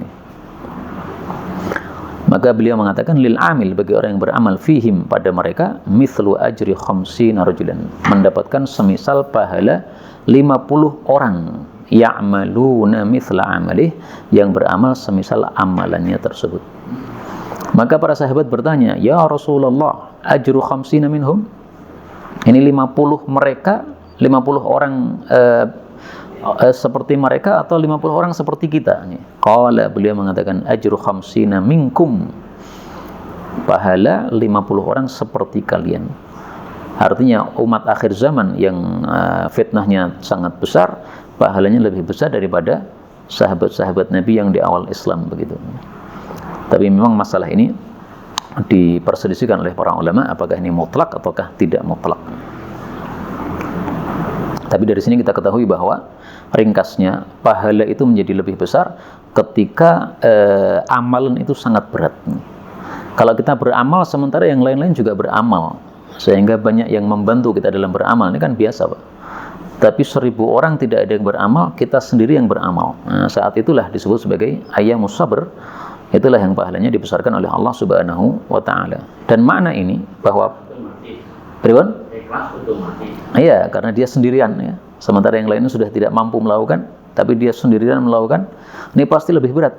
Maka beliau mengatakan lil amil, bagi orang yang beramal fihim, pada mereka, mithlu ajri khamsina rajulan, mendapatkan semisal pahala 50 orang, ya'maluna mithla amalih, yang beramal semisal amalannya tersebut. Maka para sahabat bertanya, ya Rasulullah, ajru khamsina minhum? Ini 50 mereka, 50 orang seperti mereka atau 50 orang seperti kita? Qala, beliau mengatakan ajru khamsina minkum, pahala 50 orang seperti kalian. Artinya umat akhir zaman yang fitnahnya sangat besar, pahalanya lebih besar daripada sahabat-sahabat Nabi yang di awal Islam begitu. Tapi memang masalah ini diperselisihkan oleh para ulama, apakah ini mutlak ataukah tidak mutlak. Tapi dari sini kita ketahui bahwa ringkasnya pahala itu menjadi lebih besar ketika amalan itu sangat berat. Kalau kita beramal sementara yang lain-lain juga beramal, sehingga banyak yang membantu kita dalam beramal, ini kan biasa, Pak. Tapi 1000 orang tidak ada yang beramal, kita sendiri yang beramal. Nah, saat itulah disebut sebagai ayyamus sabr. Itulah yang pahalanya dibesarkan oleh Allah Subhanahu wa taala. Dan makna ini bahwa Pribon? Iya, karena dia sendirian ya. Sementara yang lainnya sudah tidak mampu melakukan, tapi dia sendirian melakukan, ini pasti lebih berat.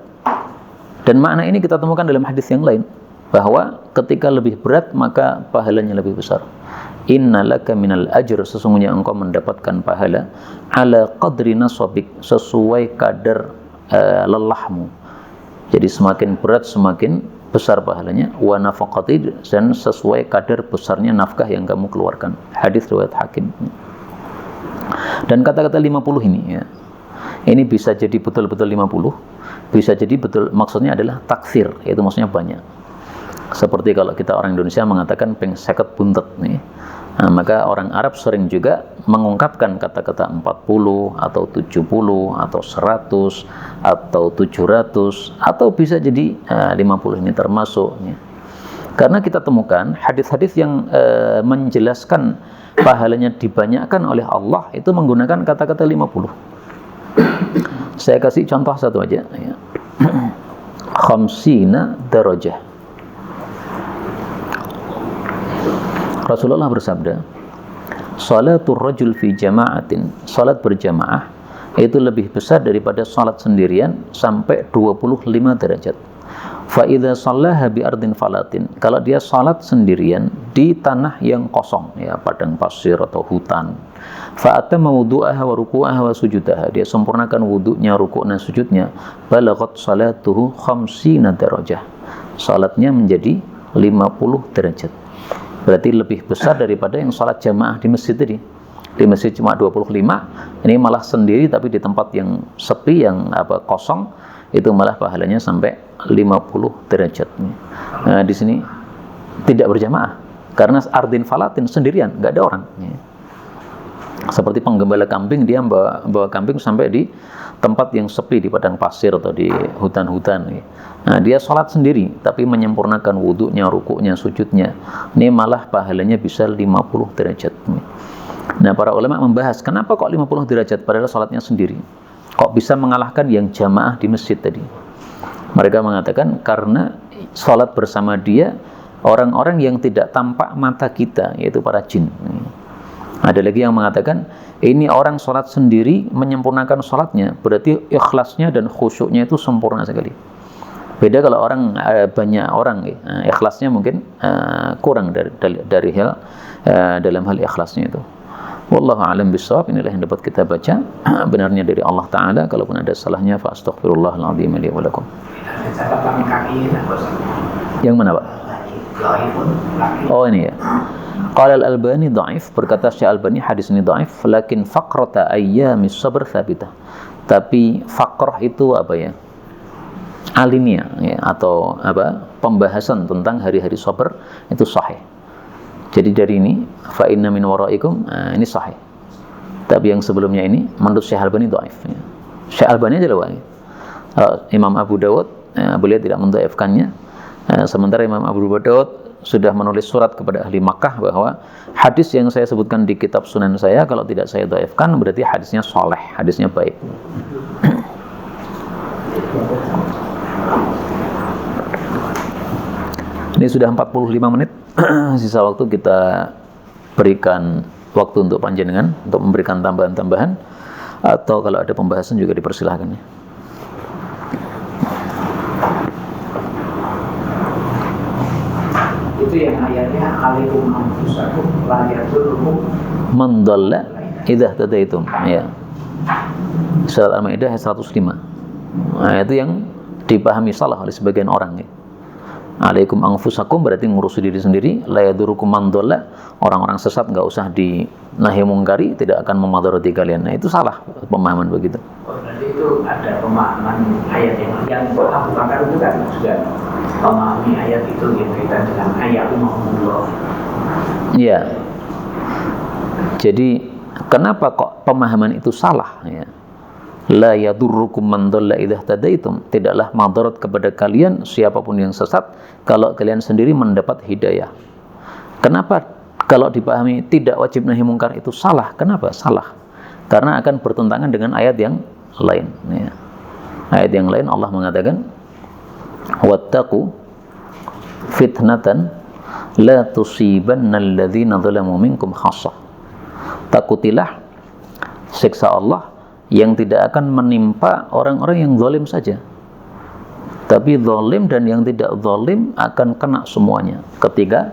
Dan makna ini kita temukan dalam hadis yang lain, bahwa ketika lebih berat maka pahalanya lebih besar. Innalaka minal ajr, sesungguhnya engkau mendapatkan pahala ala qadri nasabik, sesuai kadar lelahmu. Jadi semakin berat semakin besar pahalanya, wa nafaqati, dan sesuai kadar besarnya nafkah yang kamu keluarkan. Hadis riwayat Hakim. Dan kata-kata 50 ini ya, ini bisa jadi betul-betul 50, bisa jadi betul maksudnya adalah taksir, yaitu maksudnya banyak. Seperti kalau kita orang Indonesia mengatakan peng 50 buntet nih. Nah, maka orang Arab sering juga mengungkapkan kata-kata 40 atau 70 atau 100 atau 700 atau bisa jadi 50 ini termasuk ya. Karena kita temukan hadis-hadis yang menjelaskan pahalanya dibanyakkan oleh Allah itu menggunakan kata-kata 50. Saya kasih contoh satu aja ya. Khamsina darajah. Rasulullah bersabda, salatul rajul fi jama'atin, salat berjamaah itu lebih besar daripada salat sendirian sampai 25 derajat. Fa idza shallaha bi ardin falatin, kalau dia salat sendirian di tanah yang kosong ya, padang pasir atau hutan, fa atamma wudu'aha wa ruku'aha wa sujudaha, dia sempurnakan wudunya, rukuknya, sujudnya, balaghat salatuhu 50 darajah, salatnya menjadi 50 derajat. Berarti lebih besar daripada yang sholat jamaah di masjid tadi. Di masjid cuma 25, ini malah sendiri tapi di tempat yang sepi, yang kosong, itu malah pahalanya sampai 50 derajat. Nah, di sini tidak berjamaah karena ardin falatin, sendirian, nggak ada orang. Seperti penggembala kambing, dia bawa kambing sampai di tempat yang sepi, di padang pasir atau di hutan-hutan. Nah, dia sholat sendiri, tapi menyempurnakan wudhunya, rukuknya, sujudnya. Ini malah pahalanya bisa 50 derajat. Nah, para ulama membahas, kenapa kok 50 derajat padahal sholatnya sendiri? Kok bisa mengalahkan yang jamaah di masjid tadi? Mereka mengatakan, karena sholat bersama dia, orang-orang yang tidak tampak mata kita, yaitu para jin. Ada lagi yang mengatakan, ini orang sholat sendiri menyempurnakan sholatnya, berarti ikhlasnya dan khusyuknya itu sempurna sekali. Beda kalau orang banyak orang, ikhlasnya mungkin kurang dari hal dalam hal ikhlasnya itu. Wallahu a'lam bishawab. Inilah yang dapat kita baca, benarnya dari Allah Ta'ala. Kalaupun ada salahnya, fa astaghfirullahal azim li wa lakum. Yang mana, Pak? Oh, ini ya. Qala al-Albani dhaif, berkata Syekh Albani hadis ini dhaif, lakin faqrata ayyamis sabr thabitah. Tapi faqrah itu apa ya? Alinea ya, atau pembahasan tentang hari-hari sabar itu sahih. Jadi dari ini fa inna min waraikum, ini sahih. Tapi yang sebelumnya ini menurut Syekh Albani dhaif ya. Syekh Albani aja lewat. Imam Abu Dawud beliau tidak mendhaifkannya. Sementara Imam Abu Dawud sudah menulis surat kepada ahli Makkah bahwa hadis yang saya sebutkan di kitab Sunan saya, kalau tidak saya dhaifkan berarti hadisnya soleh, hadisnya baik. Ini sudah 45 menit. Sisa waktu kita berikan waktu untuk panjenengan untuk memberikan tambahan-tambahan, atau kalau ada pembahasan juga dipersilahkan. Itu yang ayatnya alaikum anfusakum la yadurrukum man dhalla idza tadaitum ya. Surat Al-Maidah ayat 105. Nah, itu yang dipahami salah oleh sebagian orang ya. Alaikum anfusakum berarti ngurusi diri sendiri, la yadurukum man dhalla, orang-orang sesat enggak usah dinahi mungkari, tidak akan memadharati kalian. Nah, itu salah pemahaman begitu. Oh, berarti itu ada pemahaman ayat yang Abu Bakar itu kan juga memahami ayat itu yang kaitan dengan ayat Muhammad. Iya. Jadi kenapa kok pemahaman itu salah? Ya. La yadurrukum man dhalla idza tadaitum. Tidaklah madarat kepada kalian siapapun yang sesat kalau kalian sendiri mendapat hidayah. Kenapa kalau dipahami tidak wajib nahi mungkar itu salah? Kenapa salah? Karena akan bertentangan dengan ayat yang lain. Ya. Ayat yang lain Allah mengatakan, wattaqu fitnatan la tusibannal ladzina zalamu minkum khassah. Takutilah siksa Allah yang tidak akan menimpa orang-orang yang zalim saja, tapi zalim dan yang tidak zalim akan kena semuanya ketika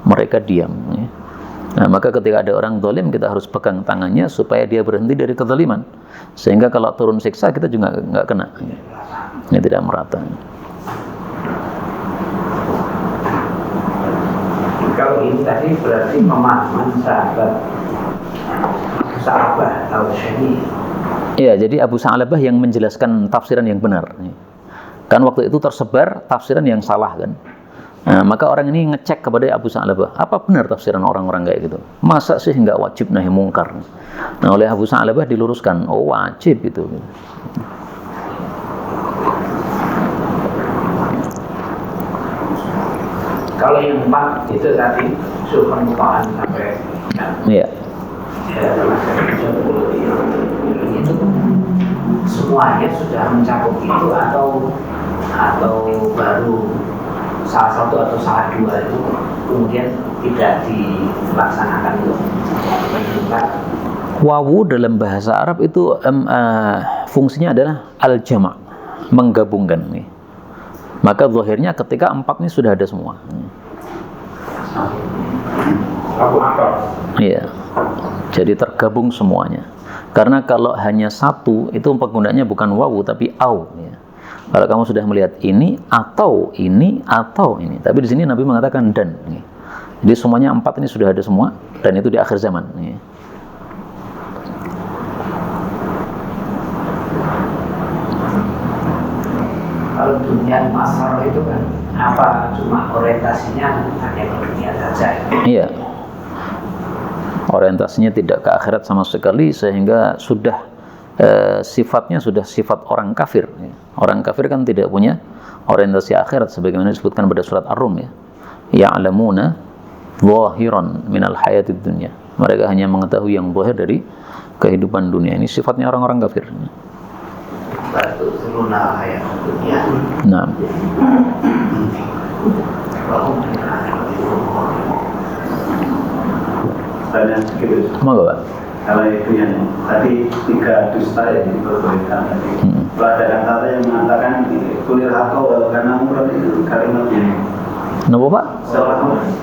mereka diam. Ya. Nah, maka ketika ada orang zalim, kita harus pegang tangannya supaya dia berhenti dari kezaliman, sehingga kalau turun siksa kita juga nggak kena. Ya. Ini tidak merata. Kalau ini tadi berarti pemahaman sahabat al-Syami. Iya, jadi Abu Sa'labah yang menjelaskan tafsiran yang benar. Kan waktu itu tersebar tafsiran yang salah kan. Nah, maka orang ini ngecek kepada Abu Sa'labah, apa benar tafsiran orang-orang kayak gitu? Masa sih nggak wajib nahi mungkar? Nah, oleh Abu Sa'labah diluruskan, oh wajib itu. Kalau yang 4 itu tadi permukaan sampai Iya. Itu semuanya sudah mencakup itu atau baru salah satu atau salah dua itu kemudian tidak dilaksanakan itu. Wawu dalam bahasa Arab itu fungsinya adalah al-jama', menggabungkan nih. Maka zahirnya ketika 4 ini sudah ada semua. Iya. Jadi tergabung semuanya. Karena kalau hanya satu itu penggunanya bukan wawu tapi au. Ya. Kalau kamu sudah melihat ini atau ini atau ini, tapi di sini Nabi mengatakan dan. Ya. Jadi semuanya 4 ini sudah ada semua dan itu di akhir zaman. Ya. Kalau dunia masar itu kan apa cuma orientasinya hanya ke dunia saja? Iya. Orientasinya tidak ke akhirat sama sekali sehingga sudah sifatnya sudah sifat orang kafir. Ya. Orang kafir kan tidak punya orientasi akhirat sebagaimana disebutkan pada surat Ar-Rum ya. Ya'lamuna zahiran minal hayatid dunya. Mereka hanya mengetahui yang zahir dari kehidupan dunia. Ini sifatnya orang-orang kafir. Nah. Monggo, Pak. Kalau itu yang tadi 3 dusta yang diperbolehkan tadi. Kalau ada kata yang mengatakan kulir hakau karena murad itu kalimat ini. Kenapa, Pak? Seolah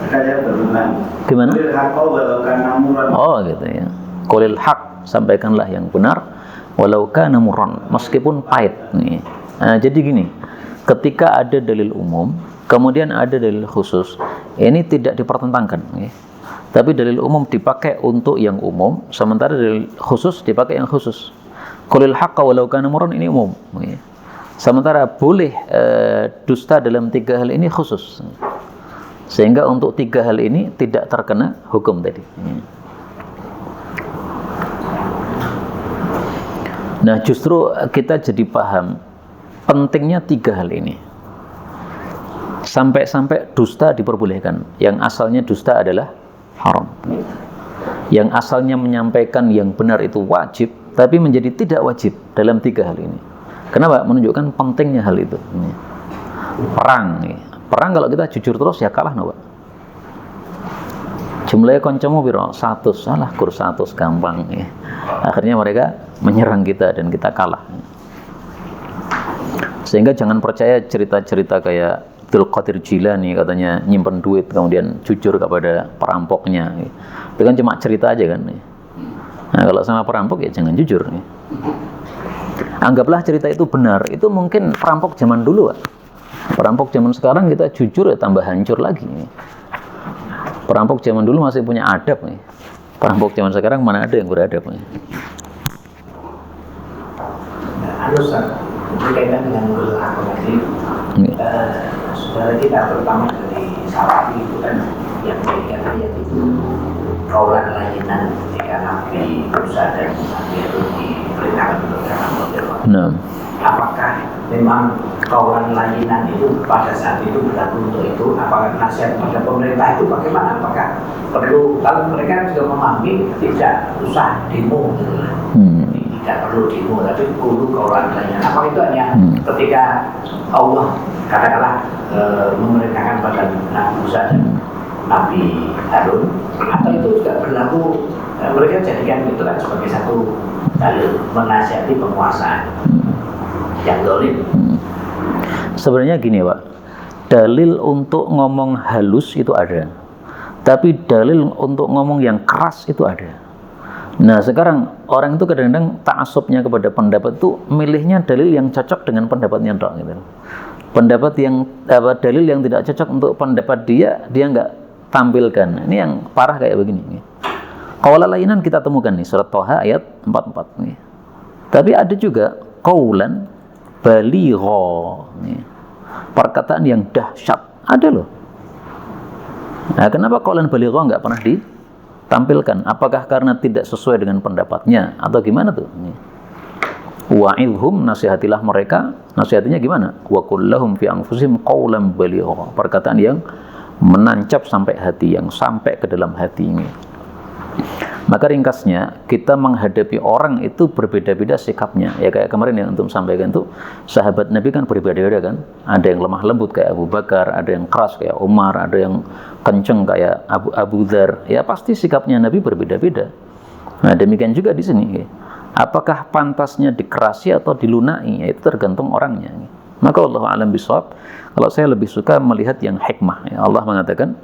kayak berulang. Gimana? Kulir hakau karena murad. Oh, gitu ya. Qulil haq, sampaikanlah yang benar walau kana murran, meskipun pahit nih. Nah, jadi gini, ketika ada dalil umum, kemudian ada dalil khusus, ini tidak dipertentangkan nih. Tapi dalil umum dipakai untuk yang umum, sementara dalil khusus dipakai yang khusus. Qulil haqqa walau kana murran ini umum. Nih. Sementara boleh dusta dalam 3 hal ini khusus. Sehingga untuk 3 hal ini tidak terkena hukum tadi. Nih. Nah, justru kita jadi paham pentingnya 3 hal ini. Sampai-sampai dusta diperbolehkan. Yang asalnya dusta adalah haram. Yang asalnya menyampaikan yang benar itu wajib, tapi menjadi tidak wajib dalam 3 hal ini. Kenapa? Menunjukkan pentingnya hal itu. Perang. Perang kalau kita jujur terus ya kalah, no, Pak. Jumlahnya koncomu biro 100, salah kur 100 gampang. Ya. Akhirnya mereka menyerang kita dan kita kalah. Sehingga jangan percaya cerita-cerita kayak Abdul Qadir Jilani katanya nyimpen duit kemudian jujur kepada perampoknya. Itu kan cuma cerita aja kan. Nah, kalau sama perampok ya jangan jujur. Anggaplah cerita itu benar. Itu mungkin perampok zaman dulu, Pak. Perampok zaman sekarang kita jujur ya tambah hancur lagi. Perampok zaman dulu masih punya adab nih. Perampok zaman sekarang mana ada yang beradab nih. Harus berkaitan dengan nurul haq tadi. Saudara kita terutama dari Salafi itu kan yang memberikan ayat itu kaulan layanan ketika Nabi Musa dan Nabi Harun diperintahkan untuk dalam Fir'aun. Nah, Apakah memang kaulan layanan itu pada saat itu berlaku untuk itu? Apakah nasihat pada pemerintah itu bagaimana? Apakah perlu, kalau mereka juga memahami tidak usah demo gitu lah. Tidak perlu demo, tapi kudu kaulan layanan. Apakah itu hanya ketika Allah katakanlah memerintahkan pada Nabi Musa dan Nabi Harun, atau itu juga berlaku mereka jadikan itu kan sebagai satu dalil menasihati penguasa yang dolim. Sebenarnya gini Pak, dalil untuk ngomong halus itu ada, tapi dalil untuk ngomong yang keras itu ada. Nah sekarang orang itu kadang-kadang ta'assubnya kepada pendapat itu milihnya dalil yang cocok dengan pendapatnya dong, gitu. Pendapat yang dalil yang tidak cocok untuk pendapat dia nggak tampilkan. Ini yang parah kayak begini. Qawla layinan kita temukan nih surat Thaha ayat 44 nih. Tapi ada juga qaulan baligha nih. Perkataan yang dahsyat ada loh. Nah, kenapa qaulan baligha nggak pernah ditampilkan? Apakah karena tidak sesuai dengan pendapatnya atau gimana tuh? Wa'idhum, nasihatilah mereka. Nasihatinya gimana? Wa qul lahum fi anfusihim qaulan baligha. Perkataan yang menancap sampai hati, yang sampai ke dalam hati ini. Maka ringkasnya, kita menghadapi orang itu berbeda-beda sikapnya. Ya kayak kemarin yang antum sampaikan tuh, sahabat Nabi kan berbeda-beda kan. Ada yang lemah lembut kayak Abu Bakar, ada yang keras kayak Umar, ada yang kenceng kayak Abu Dzar. Ya pasti sikapnya Nabi berbeda-beda. Nah demikian juga di sini. Apakah pantasnya dikerasi atau dilunai? Ya, itu tergantung orangnya. Maka Allah a'lam bishawab. Kalau saya lebih suka melihat yang hikmah. Ya, Allah mengatakan,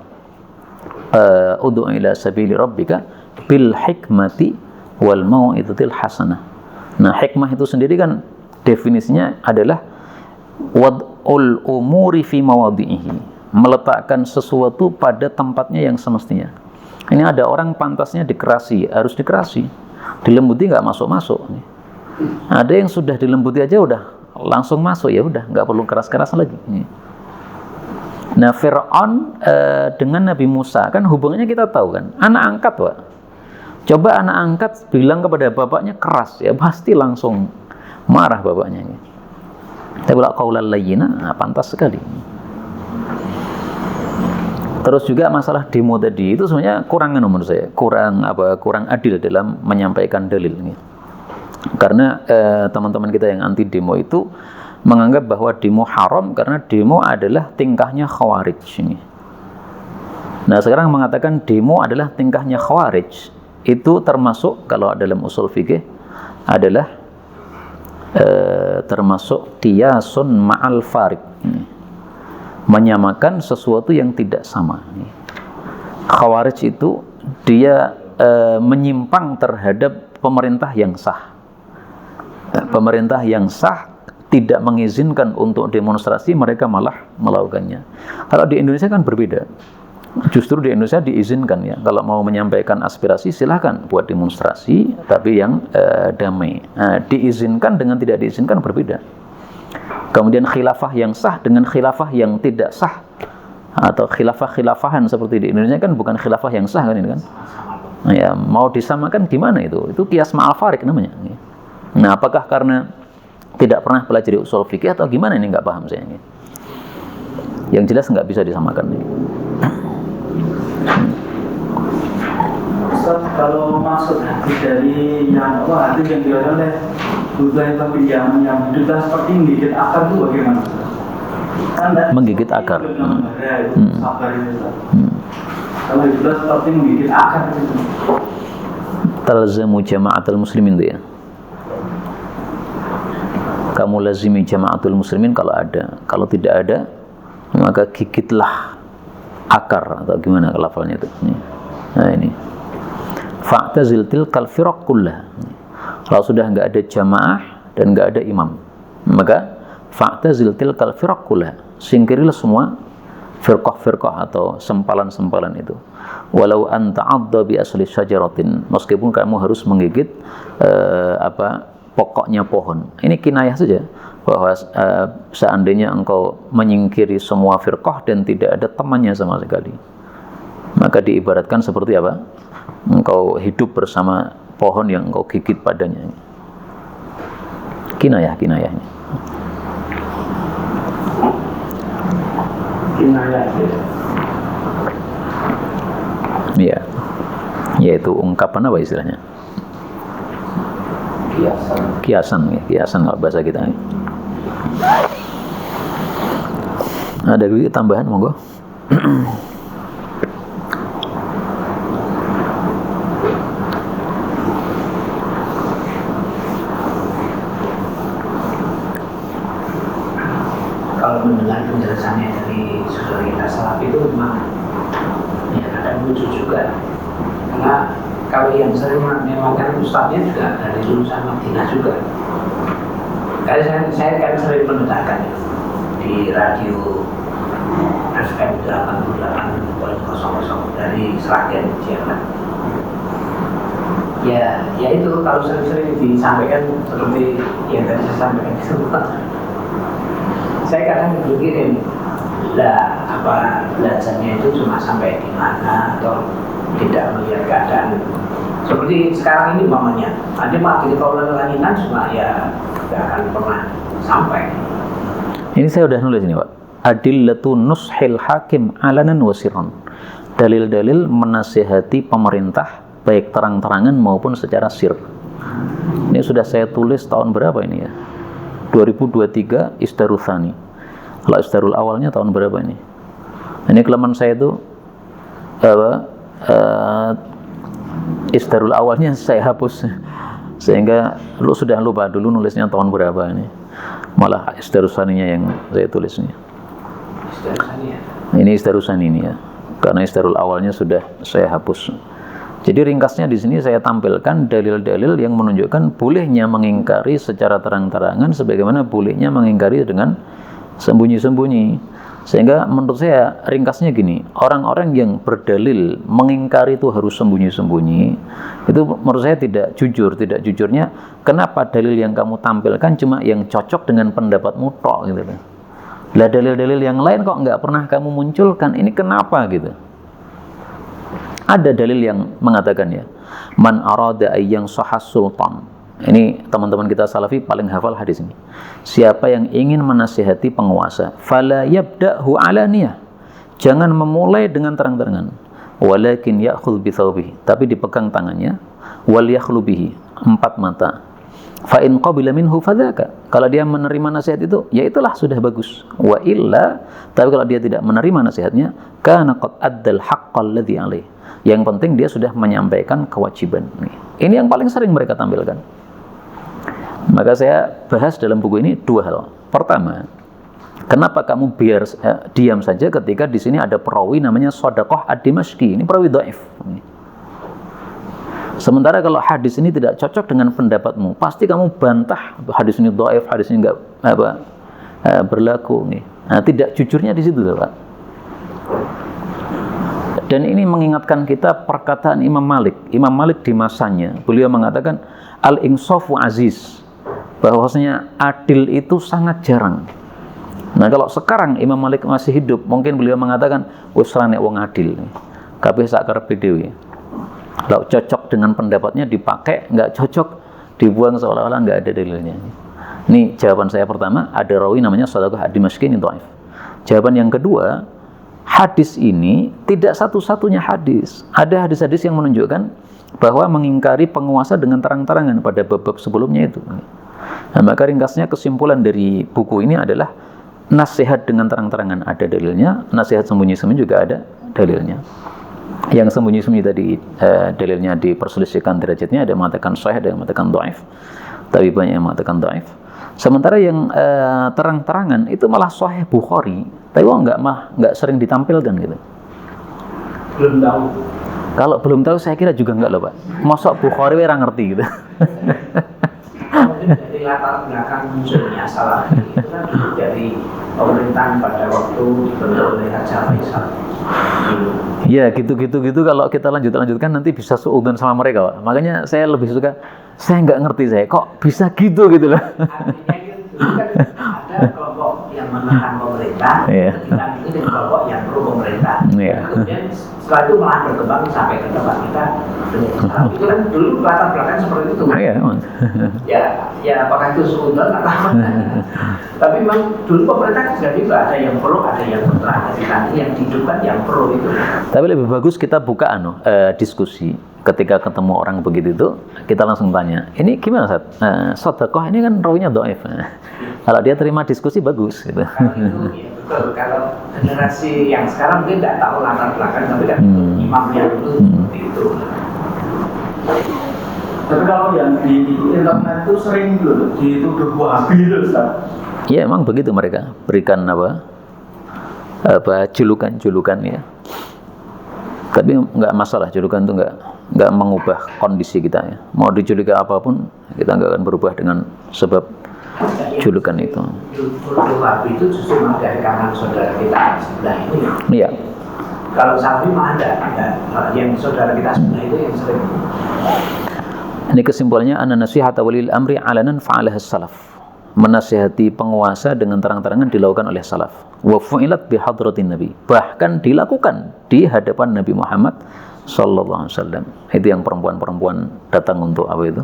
ud'u ila sabili rabbika bil hikmati wal mau'izatil hasanah. Nah, hikmah itu sendiri kan definisinya adalah wad'ul umuri fi mawadhi'ihi, meletakkan sesuatu pada tempatnya yang semestinya. Ini ada orang pantasnya dikerasi, harus dikerasi. Dilembuti nggak masuk-masuk. Ada yang sudah dilembuti aja udah langsung masuk, ya udah nggak perlu keras-keras lagi. Nah, Fir'aun dengan Nabi Musa kan hubungannya kita tahu kan, anak angkat Pak. Coba anak angkat bilang kepada bapaknya keras, ya pasti langsung marah bapaknya. Tapi kalau qaulal layyina, pantas sekali. Terus juga masalah demo tadi itu sebenarnya kurang menurut saya, kurang adil dalam menyampaikan dalil ini. Karena teman-teman kita yang anti demo itu menganggap bahwa demo haram karena demo adalah tingkahnya khawarij ini. Nah, sekarang mengatakan demo adalah tingkahnya khawarij, itu termasuk kalau dalam usul fikih adalah termasuk qiyasun ma'al farid, menyamakan sesuatu yang tidak sama. Khawarij itu dia menyimpang terhadap pemerintah yang sah. Pemerintah yang sah tidak mengizinkan untuk demonstrasi, mereka malah melakukannya. Kalau di Indonesia kan berbeda. Justru di Indonesia diizinkan ya. Kalau mau menyampaikan aspirasi silahkan buat demonstrasi, tapi yang damai. Nah, diizinkan dengan tidak diizinkan berbeda. Kemudian khilafah yang sah dengan khilafah yang tidak sah, atau khilafah-khilafahan seperti di Indonesia kan bukan khilafah yang sah kan ini kan. Nah, ya, mau disamakan gimana itu? Itu qiyas ma'al farid namanya. Nah, apakah karena tidak pernah pelajari usul fikih atau gimana ini, nggak paham saya ini. Yang jelas nggak bisa disamakan. Ustaz, kalau maksud hati dari yang hati yang dirasakan oleh Buddha tapi yang hidup seperti menggigit akar itu bagaimana? Menggigit akar. Sabar itu. Kalau hidup seperti menggigit akar itu. Talzamu jama'atul muslimin itu ya. Kamu lazimi jama'atul muslimin kalau ada. Kalau tidak ada, maka gigitlah akar atau gimana lafalnya itu. Nah ini. Fa'tazil tilkal firaq kullah. Kalau sudah nggak ada jamaah dan nggak ada imam, maka fa'tazil tilkal firaq kullah. Singkirilah semua firqah-firqah atau sempalan-sempalan itu. Walau anta 'adda bi asli syajaratin, meskipun kamu harus menggigit pokoknya pohon. Ini kinayah saja bahwa seandainya engkau menyingkiri semua firqah dan tidak ada temannya sama sekali, Maka diibaratkan seperti apa? Engkau hidup bersama pohon yang engkau gigit padanya. Kinayahnya. Kinayah. Iya. Yaitu ungkapan apa istilahnya? Kiasan kalau bahasa kita. Ada lagi tambahan monggo. Kalau mendengar penjelasannya dari saudara kita salaf itu memang ya kadang lucu juga, karena kalau yang sering memang kan ustadznya juga dari lulusan Madinah juga. Karena saya kan sering mendengarkan di radio FM 88.00 dari Sragen, Jerman. Ya itu kalau sering-sering disampaikan seperti yang tadi saya sampaikan itu, saya kadang berpikir lah apa belajarnya itu cuma sampai di mana atau tidak melihat keadaan seperti sekarang ini mamanya ada materi kaulan langinan cuma ya tidak akan pernah sampai. Ini saya udah nulis ini Pak. Adillatu nushil hakim alanan wasirron. Dalil-dalil menasihati pemerintah baik terang-terangan maupun secara sir. Ini sudah saya tulis tahun berapa ini ya? 2023 Isdarul Tsani. Kalau Isdarul awalnya tahun berapa ini? Ini kelemahan saya itu Isdarul awalnya saya hapus sehingga lu sudah lupa dulu nulisnya tahun berapa ini. Malah Isdarul Tsaninya yang saya tulis ini. Ini Isdarul Tsani ini ya. Karena Isdarul awalnya sudah saya hapus. Jadi ringkasnya di sini saya tampilkan dalil-dalil yang menunjukkan bolehnya mengingkari secara terang-terangan sebagaimana bolehnya mengingkari dengan sembunyi-sembunyi. Sehingga menurut saya ringkasnya gini, orang-orang yang berdalil mengingkari itu harus sembunyi-sembunyi, itu menurut saya tidak jujur. Tidak jujurnya, kenapa dalil yang kamu tampilkan cuma yang cocok dengan pendapatmu tok gitu. Lah dalil-dalil yang lain kok nggak pernah kamu munculkan, ini kenapa gitu. Ada dalil yang mengatakan ya, man arada ayyang sahas sultan. Ini teman-teman kita salafi paling hafal hadis ini. Siapa yang ingin menasihati penguasa, fala yabda'hu alaniyah. Jangan memulai dengan terang-terangan. Walakin ya'khudh bi thawbihi, tapi dipegang tangannya, wal yakhlu bihi, 4 mata. Fa in qabila minhu fadzaka. Kalau dia menerima nasihat itu, ya itulah sudah bagus. Wa illa, tapi kalau dia tidak menerima nasihatnya, kana qad addal haqqal ladzi alaihi. Yang penting dia sudah menyampaikan kewajiban. Ini yang paling sering mereka tampilkan. Maka saya bahas dalam buku ini 2 hal. Pertama, kenapa kamu biar diam saja ketika di sini ada perawi namanya Shadaqah ad-Dimashqi. Ini perawi dhaif. Sementara kalau hadis ini tidak cocok dengan pendapatmu, pasti kamu bantah hadis ini dhaif, hadis ini enggak berlaku. Nah, tidak jujurnya di situ, Pak. Dan ini mengingatkan kita perkataan Imam Malik. Imam Malik di masanya, beliau mengatakan al-insafu aziz, bahwasanya adil itu sangat jarang. Nah, kalau sekarang Imam Malik masih hidup, mungkin beliau mengatakan wis ra nek wong adil. Kabeh sak karepe dhewe. Kalau cocok dengan pendapatnya dipakai, nggak cocok dibuang seolah-olah nggak ada dalilnya. Ini jawaban saya pertama, ada rawi namanya Shadaqah ad-Dimashqi ini dhaif. Jawaban yang kedua, hadis ini tidak satu-satunya hadis. Ada hadis-hadis yang menunjukkan bahwa mengingkari penguasa dengan terang-terangan pada bab-bab sebelumnya itu. Nah, maka ringkasnya kesimpulan dari buku ini adalah nasihat dengan terang-terangan ada dalilnya, nasihat sembunyi-sembunyi juga ada dalilnya. Yang sembunyi-sembunyi tadi dalilnya diperselisihkan derajatnya, ada yang mengatakan sahih, ada yang mengatakan dhaif. Tapi banyak yang mengatakan dhaif. Sementara yang terang-terangan itu malah sahih Bukhari, tapi nggak sering ditampilkan gitu. Belum tahu. Kalau belum tahu saya kira juga nggak loh Pak. Mosok Bukhari orang ngerti gitu. Mungkin dari latar belakang munculnya salah itu kan dari pemerintahan pada waktu dibentuk oleh Raja Faisal. Ya gitu kalau kita lanjutkan nanti bisa seudon sama mereka Pak. Makanya saya lebih suka, saya nggak ngerti saya kok bisa gitu loh. Artinya kan dulu kan ada kelompok yang menekan pemerintah, ketika ini kelompok yang pro pemerintah. Kemudian setelah itu malah berkembang sampai ke tempat kita. Itu kan dulu latar belakang seperti itu. Ya apakah itu sekunder atau apa? Tapi memang dulu pemerintah juga ada yang pro, ada yang kontra. Nanti yang dihidupkan yang pro itu. Tapi lebih bagus kita buka diskusi. Ketika ketemu orang begitu itu, kita langsung tanya, ini gimana Ustaz? Sedekah ini kan rawinya dhaif. Kalau dia terima diskusi bagus gitu. Betul. Kalau generasi yang sekarang mungkin tidak tahu latar belakang, tapi kan imamnya dulu seperti itu. Tapi kalau yang di internet itu sering dituduh Wahabi itu Ustaz. Iya, emang begitu mereka berikan julukan ya. Tapi nggak masalah, julukan itu nggak mengubah kondisi kita ya. Mau dijuluki apapun, kita nggak akan berubah dengan sebab julukan itu. Wahabi itu justru dari kalangan saudara kita sebelah ini. Iya. Kalau Salafi mah ada yang saudara kita sebelah itu yang sering. Ini kesimpulannya, anna nasihata walil amri alanan fa'alaha salaf. Menasihati penguasa dengan terang-terangan dilakukan oleh salaf. Wa fu'ilat bi hadratin nabi. Bahkan dilakukan di hadapan Nabi Muhammad sallallahu alaihi wasallam. Itu yang perempuan-perempuan datang untuk apa itu?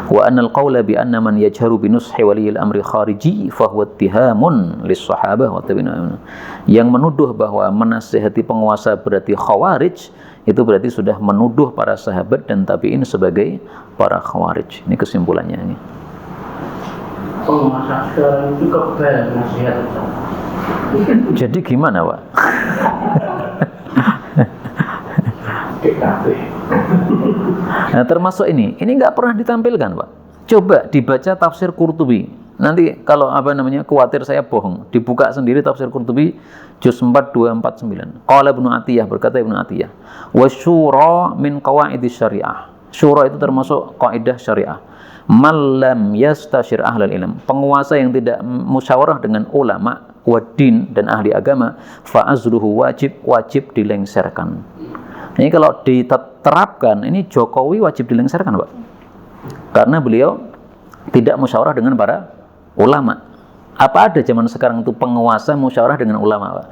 Wa annal qawla bi anna man yajharu bi nushi waliyil amri khariji fa huwa ittihamun lis sahabah wa tabi'in. Yang menuduh bahwa menasihati penguasa berarti khawarij, itu berarti sudah menuduh para sahabat dan tabi'in sebagai para khawarij. Ini kesimpulannya ini. Penguasa sekarang itu kebal nasihat. Jadi gimana, Pak? Nah, termasuk ini nggak pernah ditampilkan, Pak. Coba dibaca tafsir Qurtubi. Nanti kalau khawatir saya bohong, dibuka sendiri tafsir Qurtubi juz 4 249. Qala Ibnu Atiyah, berkata Ibnu Atiyah, "Wasyura min qawaidis syariah." Syura itu termasuk kaidah syariah. Malam yastashir ahlal ilm, penguasa yang tidak musyawarah dengan ulama, wadin dan ahli agama, fa'azruhu wajib dilengserkan. Ini kalau diterapkan, ini Jokowi wajib dilengserkan, Pak. Karena beliau tidak musyawarah dengan para ulama. Apa ada zaman sekarang itu penguasa musyawarah dengan ulama, Pak?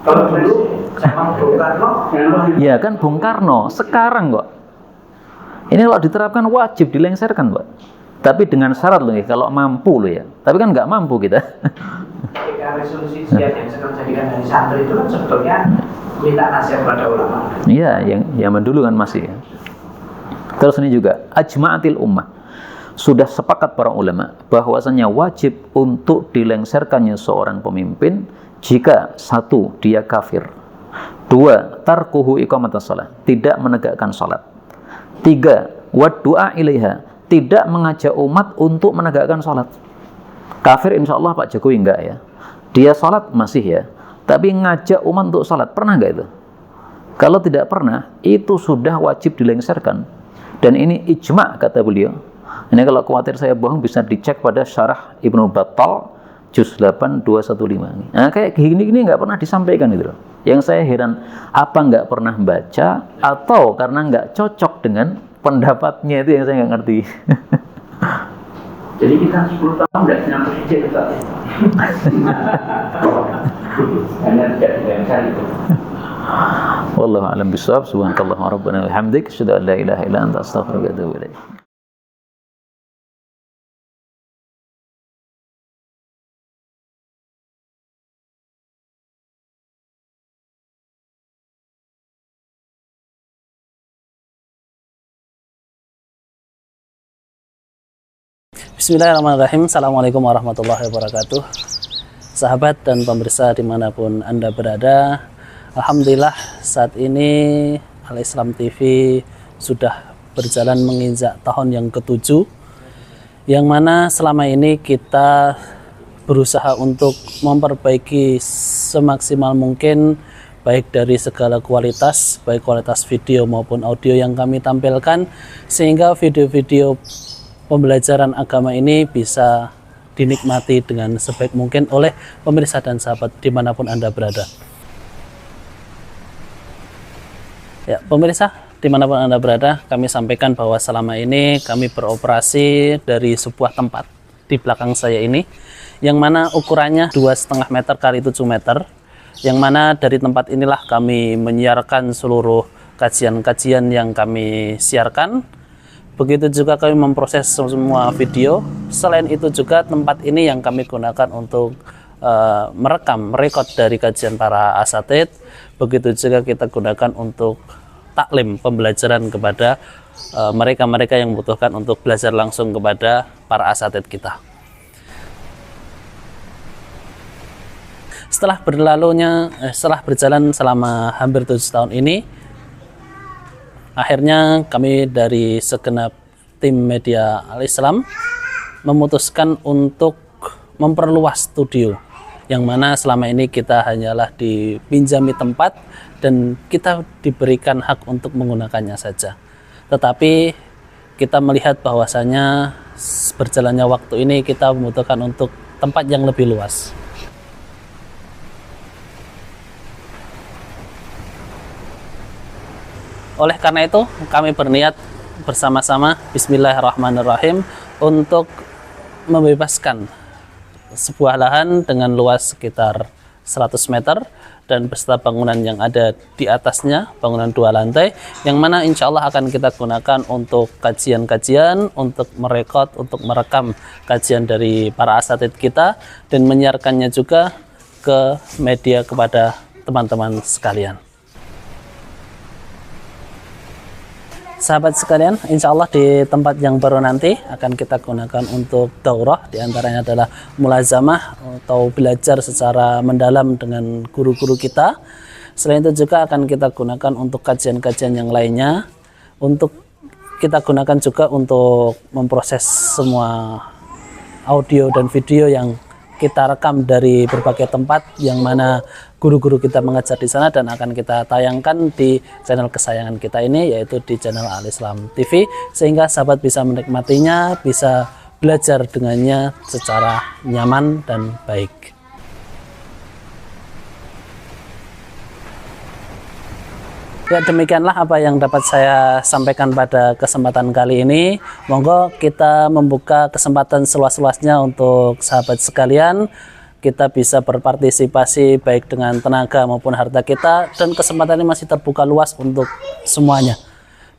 Kalau dulu sama Bung Karno, ya kan Bung Karno. Sekarang kok ini kalau diterapkan wajib dilengserkan, Pak. Tapi dengan syarat loh, kalau mampu loh ya. Tapi kan nggak mampu kita. Ketika resolusi jihad yang sekarang jadikan dari santri itu kan sebetulnya minta nasihat pada ulama. Iya, yang dulu kan masih. Terus ini juga ajma'atil ummah. Sudah sepakat para ulama bahwasanya wajib untuk dilengserkannya seorang pemimpin jika satu, dia kafir. Dua, tarkuhu iqamatas shalah, tidak menegakkan salat. Tiga, wad du'a ilaiha, tidak mengajak umat untuk menegakkan salat. Kafir insya Allah Pak Jokowi enggak ya. Dia salat masih ya, tapi ngajak umat untuk salat, pernah enggak itu? Kalau tidak pernah, itu sudah wajib dilengserkan. Dan ini ijma' kata beliau. Ini kalau khawatir saya bohong bisa dicek pada syarah Ibnu Battal juz 8 215. Nah, kayak gini-gini nggak pernah disampaikan itu loh. Yang saya heran, apa nggak pernah baca atau karena nggak cocok dengan pendapatnya, itu yang saya nggak ngerti. Jadi kita 10 tahun nggak punya presiden kita. Hanya tidak dilengser itu. Wallahu a'lam bishawab. Subhanakallahumma rabbana wa bihamdik, asyhadu an la ilaha illa anta, astaghfiruka wa atubu ilaik. Bismillahirrahmanirrahim. Assalamualaikum warahmatullahi wabarakatuh. Sahabat dan pemirsa dimanapun Anda berada, alhamdulillah saat ini Al-Islam TV sudah berjalan menginjak tahun yang ke-7, yang mana selama ini kita berusaha untuk memperbaiki semaksimal mungkin, baik dari segala kualitas, baik kualitas video maupun audio yang kami tampilkan, sehingga video-video pembelajaran agama ini bisa dinikmati dengan sebaik mungkin oleh pemirsa dan sahabat dimanapun Anda berada. Ya, pemirsa, dimanapun Anda berada, kami sampaikan bahwa selama ini kami beroperasi dari sebuah tempat di belakang saya ini, yang mana ukurannya 2,5 meter kali 7 meter, yang mana dari tempat inilah kami menyiarkan seluruh kajian-kajian yang kami siarkan. Begitu juga kami memproses semua video. Selain itu juga tempat ini yang kami gunakan untuk merekod dari kajian para asatid. Begitu juga kita gunakan untuk taklim, pembelajaran kepada mereka-mereka yang membutuhkan untuk belajar langsung kepada para asatid kita. Setelah berjalan selama hampir 7 tahun ini, akhirnya kami dari segenap tim media Al-Islam memutuskan untuk memperluas studio, yang mana selama ini kita hanyalah dipinjami tempat dan kita diberikan hak untuk menggunakannya saja. Tetapi kita melihat bahwasanya berjalannya waktu ini kita membutuhkan untuk tempat yang lebih luas. Oleh karena itu, kami berniat bersama-sama bismillahirrahmanirrahim untuk membebaskan sebuah lahan dengan luas sekitar 100 meter dan beserta bangunan yang ada di atasnya, bangunan 2 lantai, yang mana insya Allah akan kita gunakan untuk kajian-kajian, untuk merekod, untuk merekam kajian dari para asatid kita dan menyiarkannya juga ke media kepada teman-teman sekalian. Sahabat sekalian, insya Allah di tempat yang baru nanti akan kita gunakan untuk daurah, diantaranya adalah mulazamah atau belajar secara mendalam dengan guru-guru kita. Selain itu juga akan kita gunakan untuk kajian-kajian yang lainnya, untuk kita gunakan juga untuk memproses semua audio dan video yang kita rekam dari berbagai tempat yang mana guru-guru kita mengajar di sana, dan akan kita tayangkan di channel kesayangan kita ini, yaitu di channel Al-Islam TV, sehingga sahabat bisa menikmatinya, bisa belajar dengannya secara nyaman dan baik. Ya, demikianlah apa yang dapat saya sampaikan pada kesempatan kali ini. Monggo kita membuka kesempatan seluas-luasnya untuk sahabat sekalian. Kita bisa berpartisipasi baik dengan tenaga maupun harta kita, dan kesempatan ini masih terbuka luas untuk semuanya.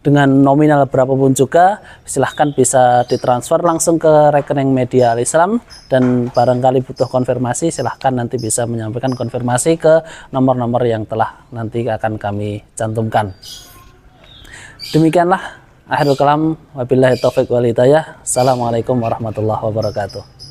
Dengan nominal berapapun juga, silahkan bisa ditransfer langsung ke rekening media Al-Islam, dan barangkali butuh konfirmasi, silahkan nanti bisa menyampaikan konfirmasi ke nomor-nomor yang telah nanti akan kami cantumkan. Demikianlah akhirul kalam, wabillahi taufiq wal hidayah. Assalamualaikum warahmatullahi wabarakatuh.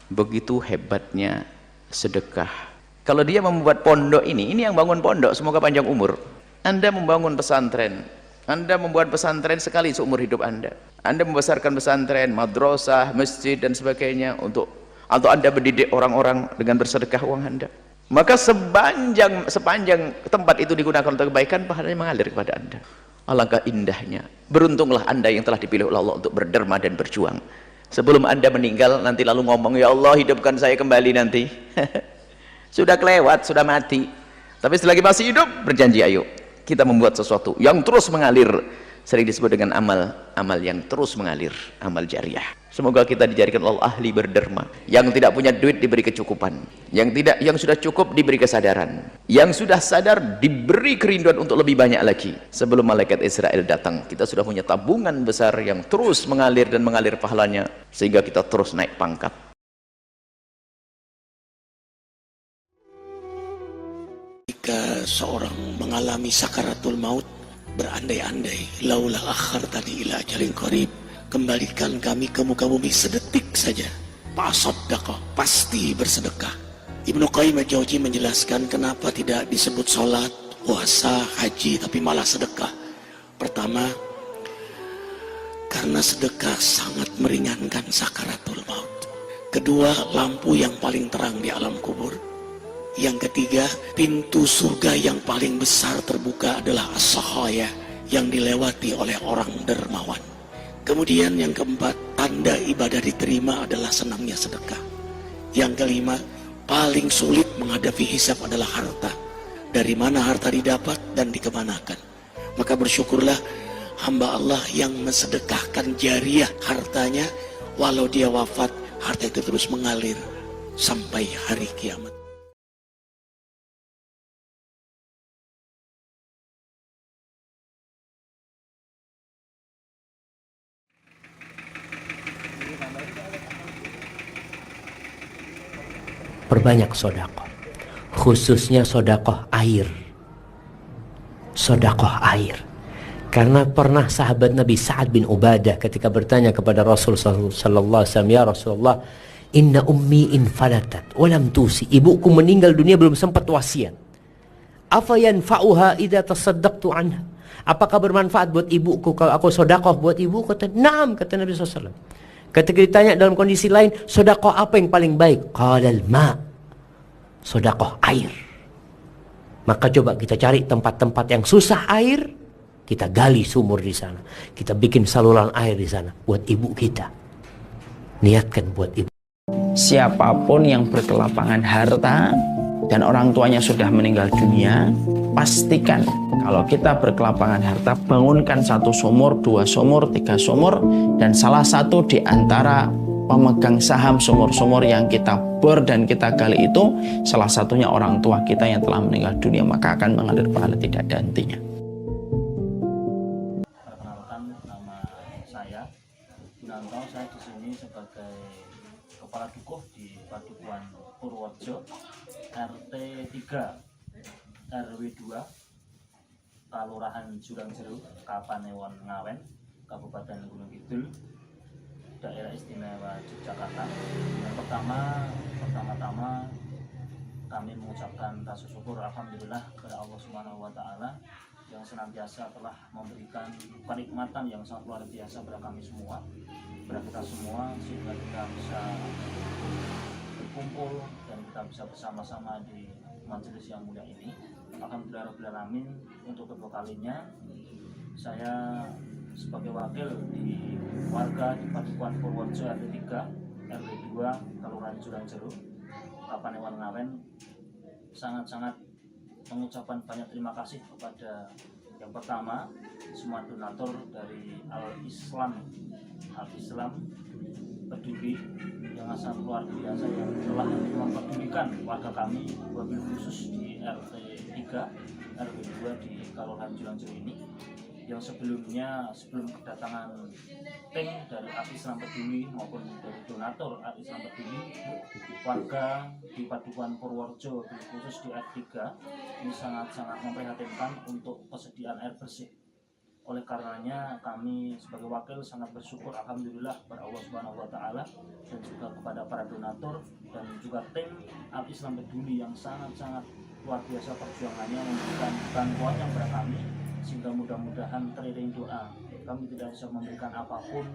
Begitu hebatnya sedekah. Kalau dia membuat pondok ini yang bangun pondok, semoga panjang umur. Anda membangun pesantren, Anda membuat pesantren sekali seumur hidup Anda. Anda membesarkan pesantren, madrasah, masjid dan sebagainya atau Anda mendidik orang-orang dengan bersedekah uang Anda. Maka sepanjang tempat itu digunakan untuk kebaikan, pahalanya mengalir kepada Anda. Alangkah indahnya. Beruntunglah Anda yang telah dipilih oleh Allah untuk berderma dan berjuang. Sebelum Anda meninggal nanti lalu ngomong, ya Allah hidupkan saya kembali nanti. Sudah kelewat, sudah mati. Tapi selagi masih hidup berjanji, ayo kita membuat sesuatu yang terus mengalir Sering disebut dengan amal yang terus mengalir, amal jariah. Semoga kita dijadikan Allah ahli berderma, yang tidak punya duit diberi kecukupan, yang sudah cukup diberi kesadaran, yang sudah sadar diberi kerinduan untuk lebih banyak lagi. Sebelum malaikat Israel datang, kita sudah punya tabungan besar yang terus mengalir dan mengalir pahalanya, sehingga kita terus naik pangkat. Jika seorang mengalami sakaratul maut, berandai-andai, laulah akhartani ila ajalin qarib, kembalikan kami ke muka bumi sedetik saja, fa'asaddaqah, pasti bersedekah. Ibnu Qayyim al-Jauzi menjelaskan kenapa tidak disebut sholat, puasa, haji, tapi malah sedekah. Pertama, karena sedekah sangat meringankan sakaratul maut. Kedua, lampu yang paling terang di alam kubur. Yang ketiga, pintu surga yang paling besar terbuka adalah as-sahaya, yang dilewati oleh orang dermawan. Kemudian yang keempat, tanda ibadah diterima adalah senangnya sedekah. Yang kelima, paling sulit menghadapi hisab adalah harta. Dari mana harta didapat dan dikemanakan. Maka bersyukurlah hamba Allah yang mensedekahkan jariah hartanya, walau dia wafat, harta itu terus mengalir sampai hari kiamat. Perbanyak sodakoh, khususnya sodakoh air. Sodakoh air. Karena pernah sahabat Nabi Sa'ad bin Ubadah ketika bertanya kepada Rasul sallallahu alaihi wasallam, ya Rasulullah, inna ummi infalatat walam tusi, ibuku meninggal dunia belum sempat wasiat. Afa yanfa'uha idza tasaddaqtu anha? Apakah bermanfaat buat ibuku kalau aku sodakoh buat ibu? Kata, "Na'am," kata Nabi sallallahu alaihi wasallam. Ketika ditanya dalam kondisi lain, sodakoh apa yang paling baik? Qalal ma, sodakoh air. Maka coba kita cari tempat-tempat yang susah air, kita gali sumur di sana, kita bikin saluran air di sana buat ibu kita. Niatkan buat ibu. Siapapun yang berkelapangan harta dan orang tuanya sudah meninggal dunia, pastikan kalau kita berkelapangan harta, bangunkan 1 sumur, 2 sumur, 3 sumur, dan salah satu di antara pemegang saham sumur-sumur yang kita bor dan kita gali itu, salah satunya orang tua kita yang telah meninggal dunia, maka akan mengalir pahala tidak ada hentinya. Perkenalkan, nama saya Gunanto. Saya di sini sebagai kepala dukuh di Padukuhan Purworejo, RT 3 RW 2, Kelurahan Jurang-Jeru, Kapanewon Ngawen, Kabupaten Gunung Kidul, Daerah Istimewa Yogyakarta. Yang pertama-tama kami mengucapkan rasa syukur alhamdulillah kepada Allah Subhanahu wa taala yang senantiasa telah memberikan kenikmatan yang sangat luar biasa kepada kami semua, kepada kita semua, sehingga kita bisa berkumpul dan kita bisa bersama-sama di majelis yang mulia ini. Alhamdulillahirrahmanirrahim. Untuk kedua kalinya saya sebagai wakil di warga di Padukuhan Purworejo RT 3 RW 2 Kelurahan Jurang-Jeru, Kapanewon Ngawen, sangat-sangat mengucapkan banyak terima kasih kepada yang pertama semua donatur dari Al-Islam Peduli yang sangat luar biasa, yang telah mempedulikan warga kami, wabil khusus di RT 3 RW 2 di Kelurahan Jurang-Jeru ini, yang sebelum kedatangan tim dari Al-Islam Peduli maupun dari donatur Al-Islam Peduli, warga di Padukuhan Purworejo khusus di RT 3 ini sangat-sangat memprihatinkan untuk persediaan air bersih. Oleh karenanya kami sebagai wakil sangat bersyukur alhamdulillah kepada Allah Subhanahu wa taala dan juga kepada para donatur dan juga tim Al-Islam Peduli yang sangat-sangat luar biasa perjuangannya memberikan bantuannya kepada kami, sehingga mudah-mudahan teriring doa. Kami tidak bisa memberikan apapun,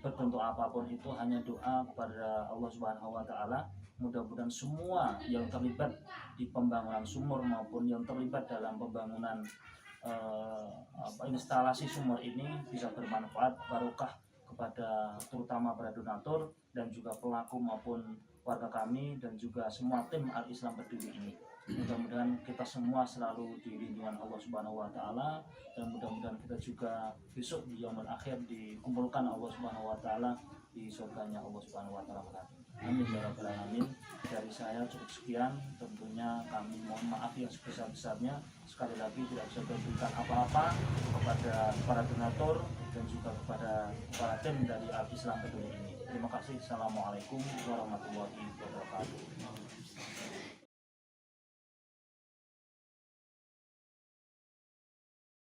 berbentuk apapun, itu hanya doa kepada Allah Subhanahu wa taala. Mudah-mudahan semua yang terlibat di pembangunan sumur maupun yang terlibat dalam pembangunan instalasi sumur ini bisa bermanfaat barokah kepada terutama para donatur dan juga pelaku maupun warga kami dan juga semua tim Al-Islam Peduli ini. Mudah-mudahan kita semua selalu di lindungan Allah Subhanahu wa taala, dan mudah-mudahan kita juga besok di yaumul akhir dikumpulkan Allah Subhanahu wa taala di surganya Allah Subhanahu wa taala. Amin ya rabbal alamin. Dari saya cukup sekian, tentunya kami mohon maaf yang sebesar-besarnya. Sekali lagi tidak bisa berikan apa-apa kepada para donatur dan juga kepada para tim dari Al-Islam Peduli ini. Terima kasih. Assalamualaikum warahmatullahi wabarakatuh.